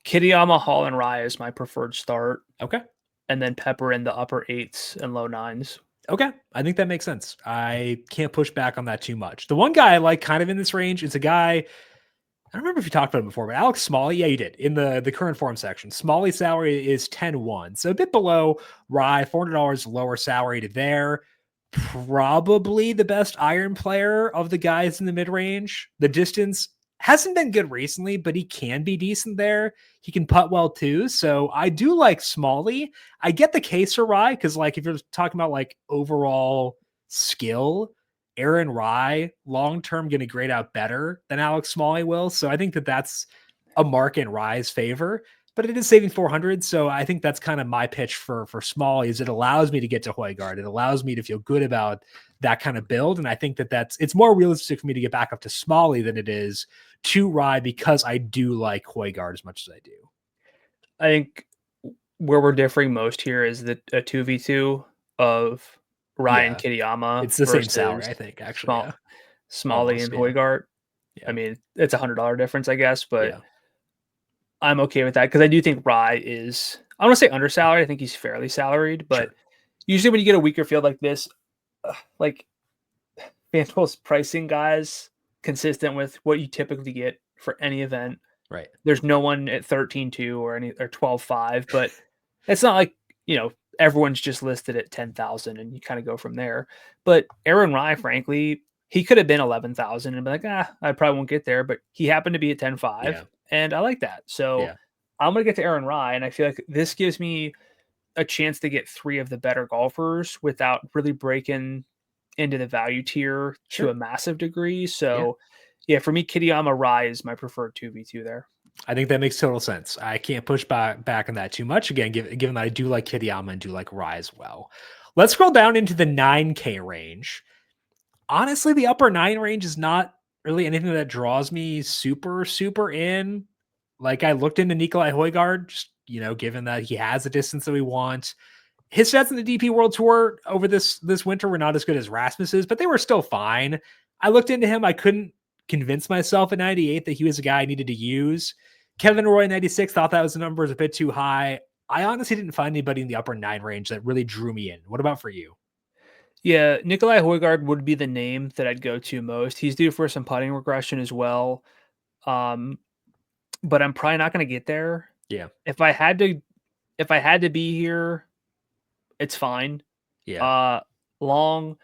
Kitayama, Hall, and Rye is my preferred start. Okay. And then pepper in the upper 8s and low 9s. Okay. I think that makes sense. I can't push back on that too much. The one guy I like kind of in this range is a guy, I don't remember if you talked about him before, but Alex Smalley, yeah, you did, in the current form section. Smalley's salary is 10-1, so a bit below Rye, $400 lower salary to there. Probably the best iron player of the guys in the mid-range. The distance hasn't been good recently, but he can be decent there. He can putt well too, so I do like Smalley. I get the case for Rye, because like if you're talking about like overall skill, Aaron Rye long-term going to grade out better than Alex Smalley will. So I think that that's a mark in Rye's favor, but it is saving 400. So I think that's kind of my pitch for Smalley is it allows me to get to Højgaard. It allows me to feel good about that kind of build. And I think that it's more realistic for me to get back up to Smalley than it is to Rye, because I do like Højgaard as much as I do. I think where we're differing most here is that a 2v2 of Ryan Kitayama. It's the same salary, I think, actually. Smalley and Højgaard. Yeah. I mean, it's $100 difference, I guess, but I'm okay with that because I do think Rye is, I don't want to say undersalaried. I think he's fairly salaried, but usually when you get a weaker field like this, like FanDuel's pricing guys consistent with what you typically get for any event. Right. There's no one at 13-2 or 12-5, but it's not like, everyone's just listed at 10,000 and you kind of go from there. But Aaron Rye, frankly, he could have been 11,000 and be like, I probably won't get there, but he happened to be at 10.5 and I like that. So I'm going to get to Aaron Rye. And I feel like this gives me a chance to get three of the better golfers without really breaking into the value tier to a massive degree. So for me, Kitayama Rye is my preferred 2v2 there. I think that makes total sense. I can't push back on that too much. Again, given that I do like Kitayama and do like Rye as well. Let's scroll down into the 9K range. Honestly, the upper 9 range is not really anything that draws me super, super in. Like I looked into Nicolai Højgaard, just, given that he has the distance that we want. His stats in the DP World Tour over this winter were not as good as Rasmus's, but they were still fine. I looked into him. I couldn't convince myself at 98 that he was a guy I needed to use. Kevin Roy 96 thought that was the number is a bit too high. I honestly didn't find anybody in the upper 9 range that really drew me in. What about for you? Yeah, Nicolai Højgaard would be the name that I'd go to most. He's due for some putting regression as well. But I'm probably not going to get there. Yeah. If I had to be here, it's fine. Yeah. Long,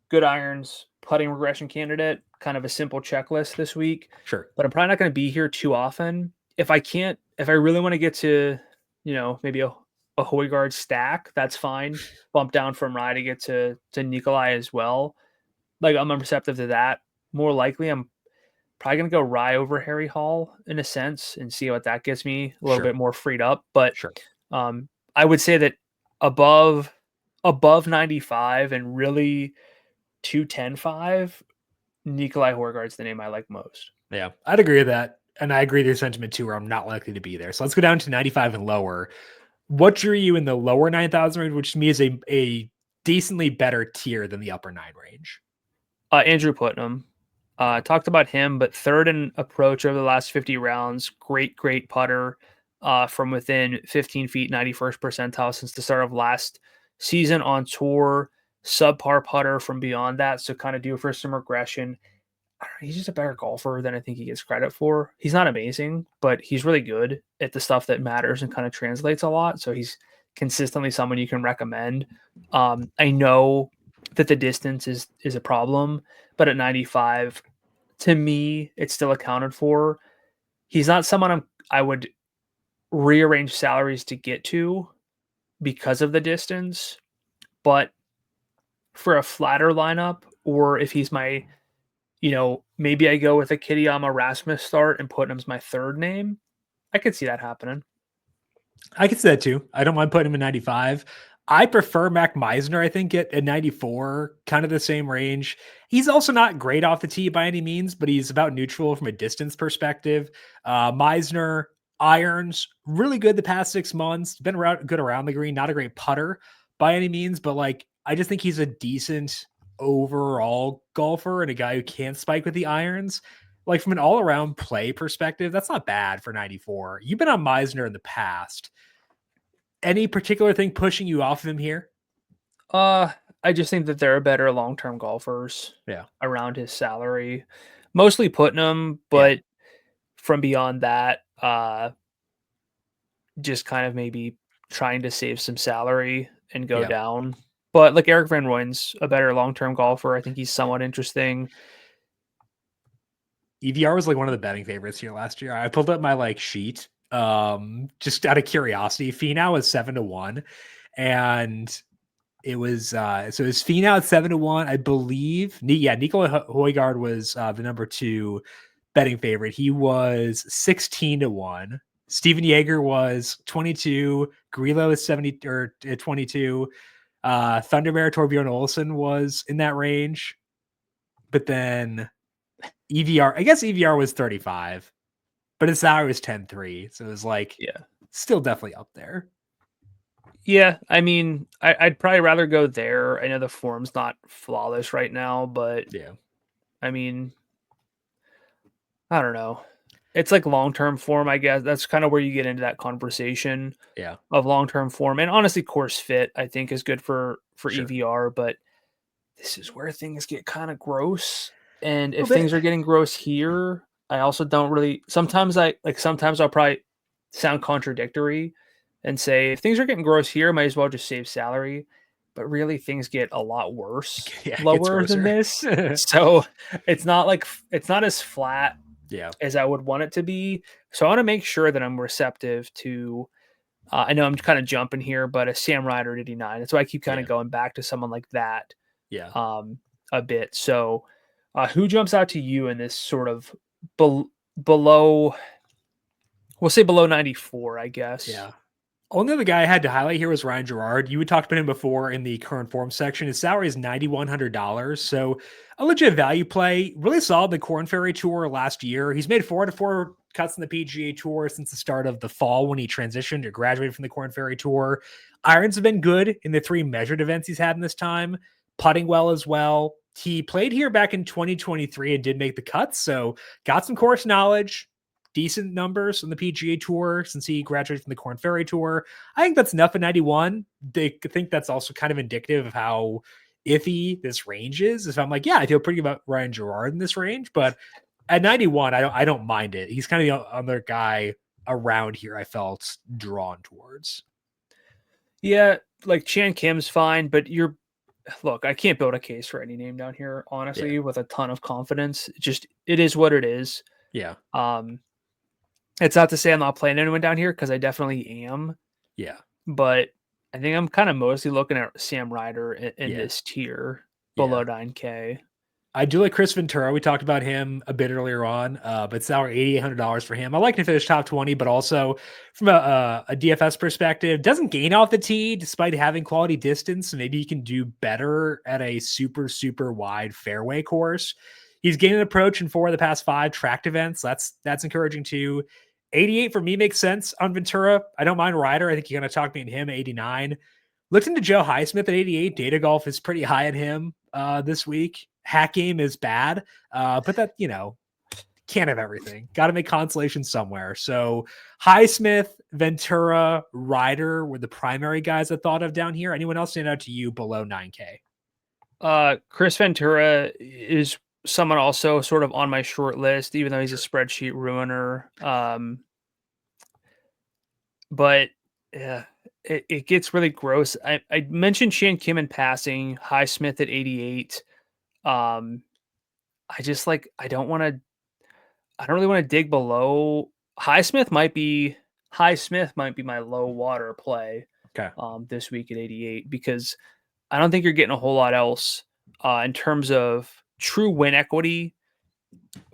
good irons, putting regression candidate, kind of a simple checklist this week. Sure. But I'm probably not going to be here too often. If I really want to get to, maybe a Højgaard stack, that's fine. Bump down from Rye to get to Nicolai as well. Like I'm receptive to that. More likely, I'm probably going to go Rye over Harry Hall in a sense and see what that gets me a little bit more freed up. But I would say that above 95 and really 210.5, Nicolai Højgaard's the name I like most. Yeah, I'd agree with that. And I agree with your sentiment too, where I'm not likely to be there. So let's go down to 95 and lower. What drew you in the lower 9,000 range, which to me is a decently better tier than the upper 9 range? Andrew Putnam. Talked about him, but third in approach over the last 50 rounds. Great putter from within 15 feet, 91st percentile since the start of last season on tour. Subpar putter from beyond that, so kind of due for some regression. He's just a better golfer than I think he gets credit for. He's not amazing, but he's really good at the stuff that matters and kind of translates a lot. So he's consistently someone you can recommend. I know that the distance is a problem, but at 95, to me, it's still accounted for. He's not someone I would rearrange salaries to get to because of the distance, but for a flatter lineup, or if he's my maybe I go with a Kitayama Rasmus start and put him as my third name. I could see that happening. I could see that too. I don't mind putting him in 95. I prefer Mac Meisner, I think, at 94, kind of the same range. He's also not great off the tee by any means, but he's about neutral from a distance perspective. Meisner, irons, really good the past 6 months, been good around the green, not a great putter by any means, but like, I just think he's a decent overall golfer and a guy who can spike with the irons. Like from an all around play perspective, that's not bad for 94. You've been on Meisner in the past. Any particular thing pushing you off of him here? I just think that there are better long-term golfers Yeah. around his salary. Mostly Putnam, Yeah. but from beyond that, just kind of maybe trying to save some salary and go Yeah. down. But like Eric Van Rooyen's a better long-term golfer. I think he's somewhat interesting. EVR was like one of the betting favorites here last year. I pulled up my like sheet just out of curiosity. Finau is 7-1, and it was so it was Finau at 7-1, I believe. Nicola Højgaard was the number 2 betting favorite. He was 16-1. Steven Yeager was 22. Grillo is 70 or 22. Thunderbear Torbjorn Olsen was in that range, but then EVR, I guess EVR was 35, but his salary was 10-3. So it was like, still definitely up there. Yeah. I mean, I'd probably rather go there. I know the form's not flawless right now, but yeah, I mean, I don't know. It's like long-term form, I guess. That's kind of where you get into that conversation of long-term form. And honestly, course fit, I think, is good for EVR, but this is where things get kind of gross. And if things are getting gross here, I also don't really sometimes I'll probably sound contradictory and say if things are getting gross here, might as well just save salary. But really things get a lot worse lower than this. So it's not as flat as I would want it to be. So I want to make sure that I'm receptive to I know I'm kind of jumping here, but a Sam Ryder at 89. That's why I keep kind of going back to someone like that. A bit. So, who jumps out to you in this sort of below? We'll say below 94, I guess. Yeah. Only other guy I had to highlight here was Ryan Gerard. You had talked about him before in the current form section. His salary is $9,100. So a legit value play. Really solid the Corn Ferry Tour last year. He's made 4 out of 4 cuts in the PGA Tour since the start of the fall when he transitioned or graduated from the Corn Ferry Tour. Irons have been good in the 3 measured events he's had in this time. Putting well as well. He played here back in 2023 and did make the cuts. So got some course knowledge. Decent numbers on the PGA Tour since he graduated from the Corn Ferry Tour. I think that's enough at 91. They think that's also kind of indicative of how iffy this range is. If I'm like, yeah, I feel pretty good about Ryan Gerard in this range, but at 91, I don't mind it. He's kind of the other guy around here I felt drawn towards. Yeah, like Chan Kim's fine, but look, I can't build a case for any name down here, honestly, with a ton of confidence. It is what it is. Yeah. It's not to say I'm not playing anyone down here because I definitely am. Yeah. But I think I'm kind of mostly looking at Sam Ryder in this tier below 9K. I do like Chris Ventura. We talked about him a bit earlier on, but salary $8,800 for him. I like to finish top 20, but also from a DFS perspective, doesn't gain off the tee despite having quality distance. So maybe he can do better at a super, super wide fairway course. He's gained an approach in 4 of the past 5 tracked events. That's encouraging too. 88 for me makes sense on Ventura. I don't mind Ryder. I think you're going to talk me into him at 89. Looked into Joe Highsmith at 88. Data Golf is pretty high at him this week. Hack game is bad, but that, can't have everything. Got to make consolation somewhere. So Highsmith, Ventura, Ryder were the primary guys I thought of down here. Anyone else stand out to you below 9K? Chris Ventura is someone also sort of on my short list, even though he's a spreadsheet ruiner. But yeah, it gets really gross. I mentioned Chan Kim in passing, Highsmith at 88. I don't really want to dig below. Highsmith might be my low water play. Okay. This week at 88, because I don't think you're getting a whole lot else in terms of true win equity.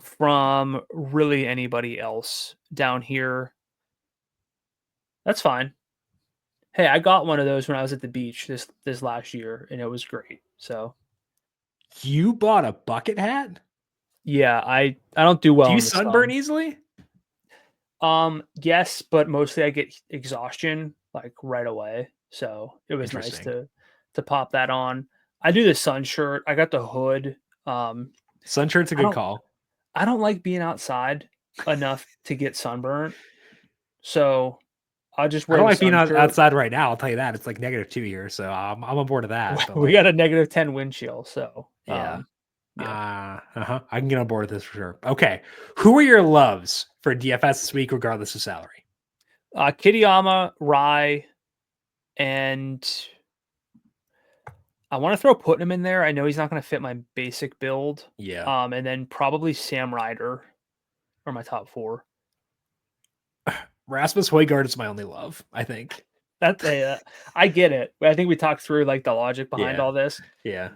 from really anybody else down here. That's fine. Hey, I got one of those when I was at the beach this last year, and it was great. So You bought a bucket hat? yeah, I don't do well Do you in the sunburn sun. easily? Yes, but mostly I get exhaustion like right away. So it was nice Interesting. to pop that on. I do the sun shirt. I got the hood. Sun shirt's a I good don't call. I don't like being outside enough to get sunburnt. So I'll just I wear don't the like being sun shirt. outside right now. I'll tell you that. It's like -2 here, so I'm on board of that. But We like, got a -10 wind chill. So yeah, yeah. I can get on board with this for sure. Okay, who are your loves for DFS this week, regardless of salary? Kitayama, Rye, and I want to throw Putnam in there. I know he's not going to fit my basic build. Yeah, And then probably Sam Ryder are my top 4. Rasmus Højgaard is my only love. I think. That's I get it. I think we talked through like the logic behind Yeah, all this. yeah,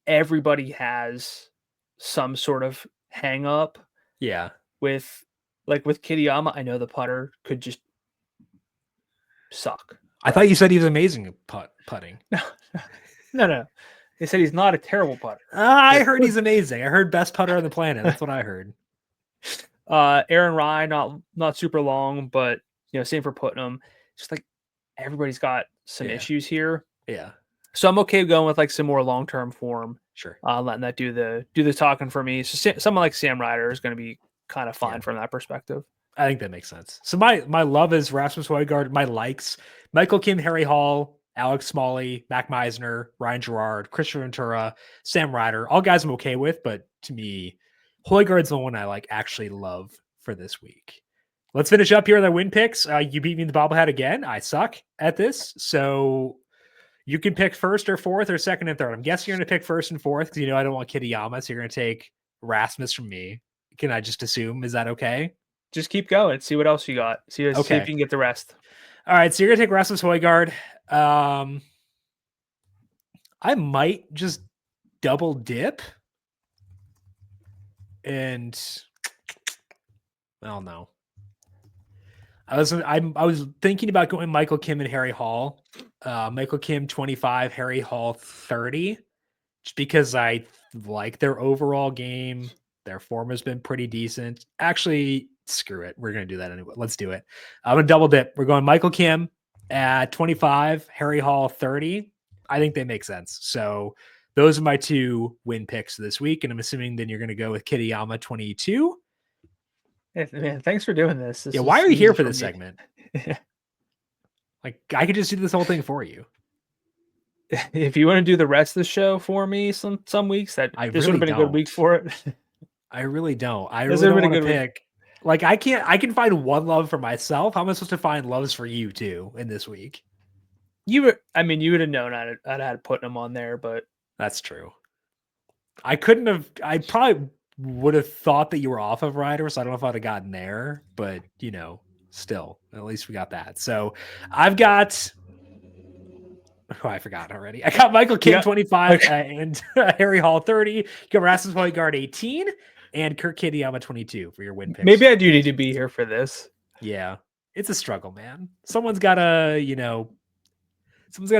Everybody has some sort of hang up yeah. with Kitayama. I know the putter could just suck. I thought you said he was amazing at putting. No. They said he's not a terrible putter. I heard he's amazing. I heard best putter on the planet. That's what I heard. Aaron Rye, not super long, but same for Putnam. Just like everybody's got some issues here. Yeah. So I'm okay going with like some more long-term form. Sure. Letting that do the talking for me. So someone like Sam Ryder is going to be kind of fine from that perspective. I think that makes sense. So my love is Rasmus Højgaard. My likes: Michael Kim, Harry Hall, Alex Smalley, Mac Meisner, Ryan Gerard, Christian Ventura, Sam Ryder. All guys I'm okay with, but to me, Højgaard's the one I like actually love for this week. Let's finish up here with our win picks. You beat me in the bobblehead again. I suck at this, so you can pick first or fourth or second and third. I'm guessing you're going to pick first and fourth because I don't want Kitayama, so you're going to take Rasmus from me. Can I just assume? Is that okay? Just keep going. See what else you got. See if you can get the rest. All right, so you're going to take Rasmus Højgaard. I might just double dip. And I don't know. I was thinking about going Michael Kim and Harry Hall. Michael Kim 25, Harry Hall 30, just because I like their overall game. Their form has been pretty decent. Actually, screw it. We're going to do that anyway. Let's do it. I'm going to double dip. We're going Michael Kim at 25, Harry Hall 30. I think they make sense. So those are my 2 win picks this week. And I'm assuming then you're going to go with Kitayama 22. Man, thanks for doing this. Why are you here for this segment? Like, I could just do this whole thing for you. If you want to do the rest of the show for me some weeks, this would have been a good week for it. I really don't. I really don't want to pick. Like, I can find one love for myself. How am I supposed to find loves for you too in this week? You would have known I'd had putting them on there, but that's true. I probably would have thought that you were off of Ryder, so I don't know if I'd have gotten there, but still, at least we got that. So I've got, I forgot already. I got Michael Kim 25 and Harry Hall 30. You got Rasmus Højgaard 18 and Kurt Kitayama 22 for your win picks. Maybe I do need to be here for this. Yeah, it's a struggle, man. Someone's got to,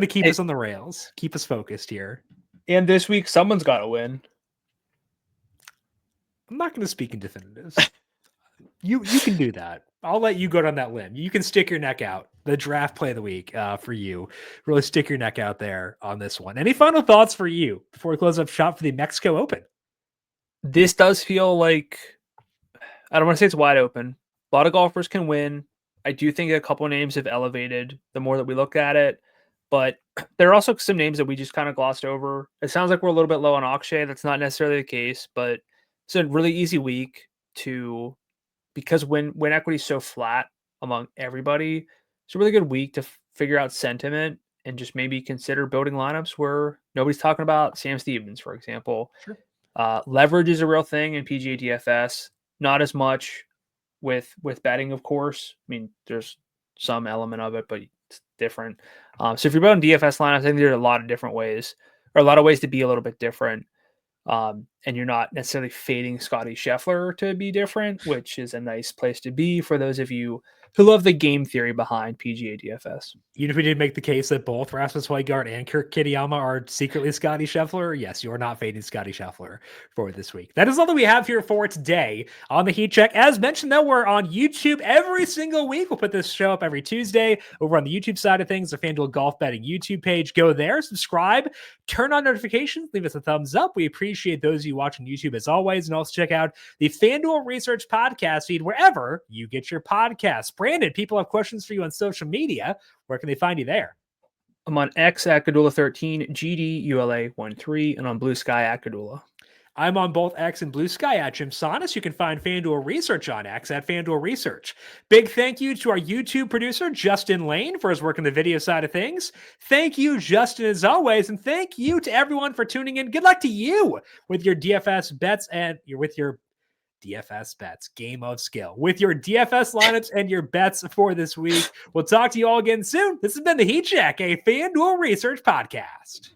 keep us on the rails, keep us focused here. And this week, someone's got to win. I'm not going to speak in definitives. You can do that. I'll let you go down that limb. You can stick your neck out. The draft play of the week for you. Really stick your neck out there on this one. Any final thoughts for you before we close up shop for the Mexico Open? This does feel like, I don't want to say it's wide open. A lot of golfers can win. I do think a couple of names have elevated the more that we look at it. But there are also some names that we just kind of glossed over. It sounds like we're a little bit low on Akshay. That's not necessarily the case, but it's a really easy week because when equity is so flat among everybody, it's a really good week to figure out sentiment and just maybe consider building lineups where nobody's talking about Sam Stevens, for example. Sure. Leverage is a real thing in PGA DFS. Not as much with betting, of course. I mean, there's some element of it, but it's different. So if you're building DFS lineups, I think there are a lot of different ways, or a lot of ways to be a little bit different. and you're not necessarily fading Scotty Scheffler to be different, which is a nice place to be for those of you who love the game theory behind PGA DFS. Even if we did make the case that both Rasmus Højgaard and Kirk Kitayama are secretly Scotty Scheffler, yes, you are not fading Scotty Scheffler for this week. That is all that we have here for today on the Heat Check. As mentioned, though, we're on YouTube every single week. We'll put this show up every Tuesday over on the YouTube side of things, the FanDuel Golf Betting YouTube page. Go there, subscribe, turn on notifications, leave us a thumbs up. We appreciate those of you watching YouTube as always, and also check out the FanDuel Research Podcast feed wherever you get your podcasts. Brandon, people have questions for you on social media. Where can they find you there? I'm on X at Gdula13, GDULA13, and on Blue Sky at Gdula. I'm on both X and Blue Sky at JimSannes. You can find FanDuel Research on X at FanDuel Research. Big thank you to our YouTube producer, Justin Lane, for his work on the video side of things. Thank you, Justin, as always. And thank you to everyone for tuning in. Good luck to you with your DFS bets and with your DFS bets, game of skill, with your DFS lineups and your bets for this week. We'll talk to you all again soon. This has been the Heat Check, a FanDuel Research podcast.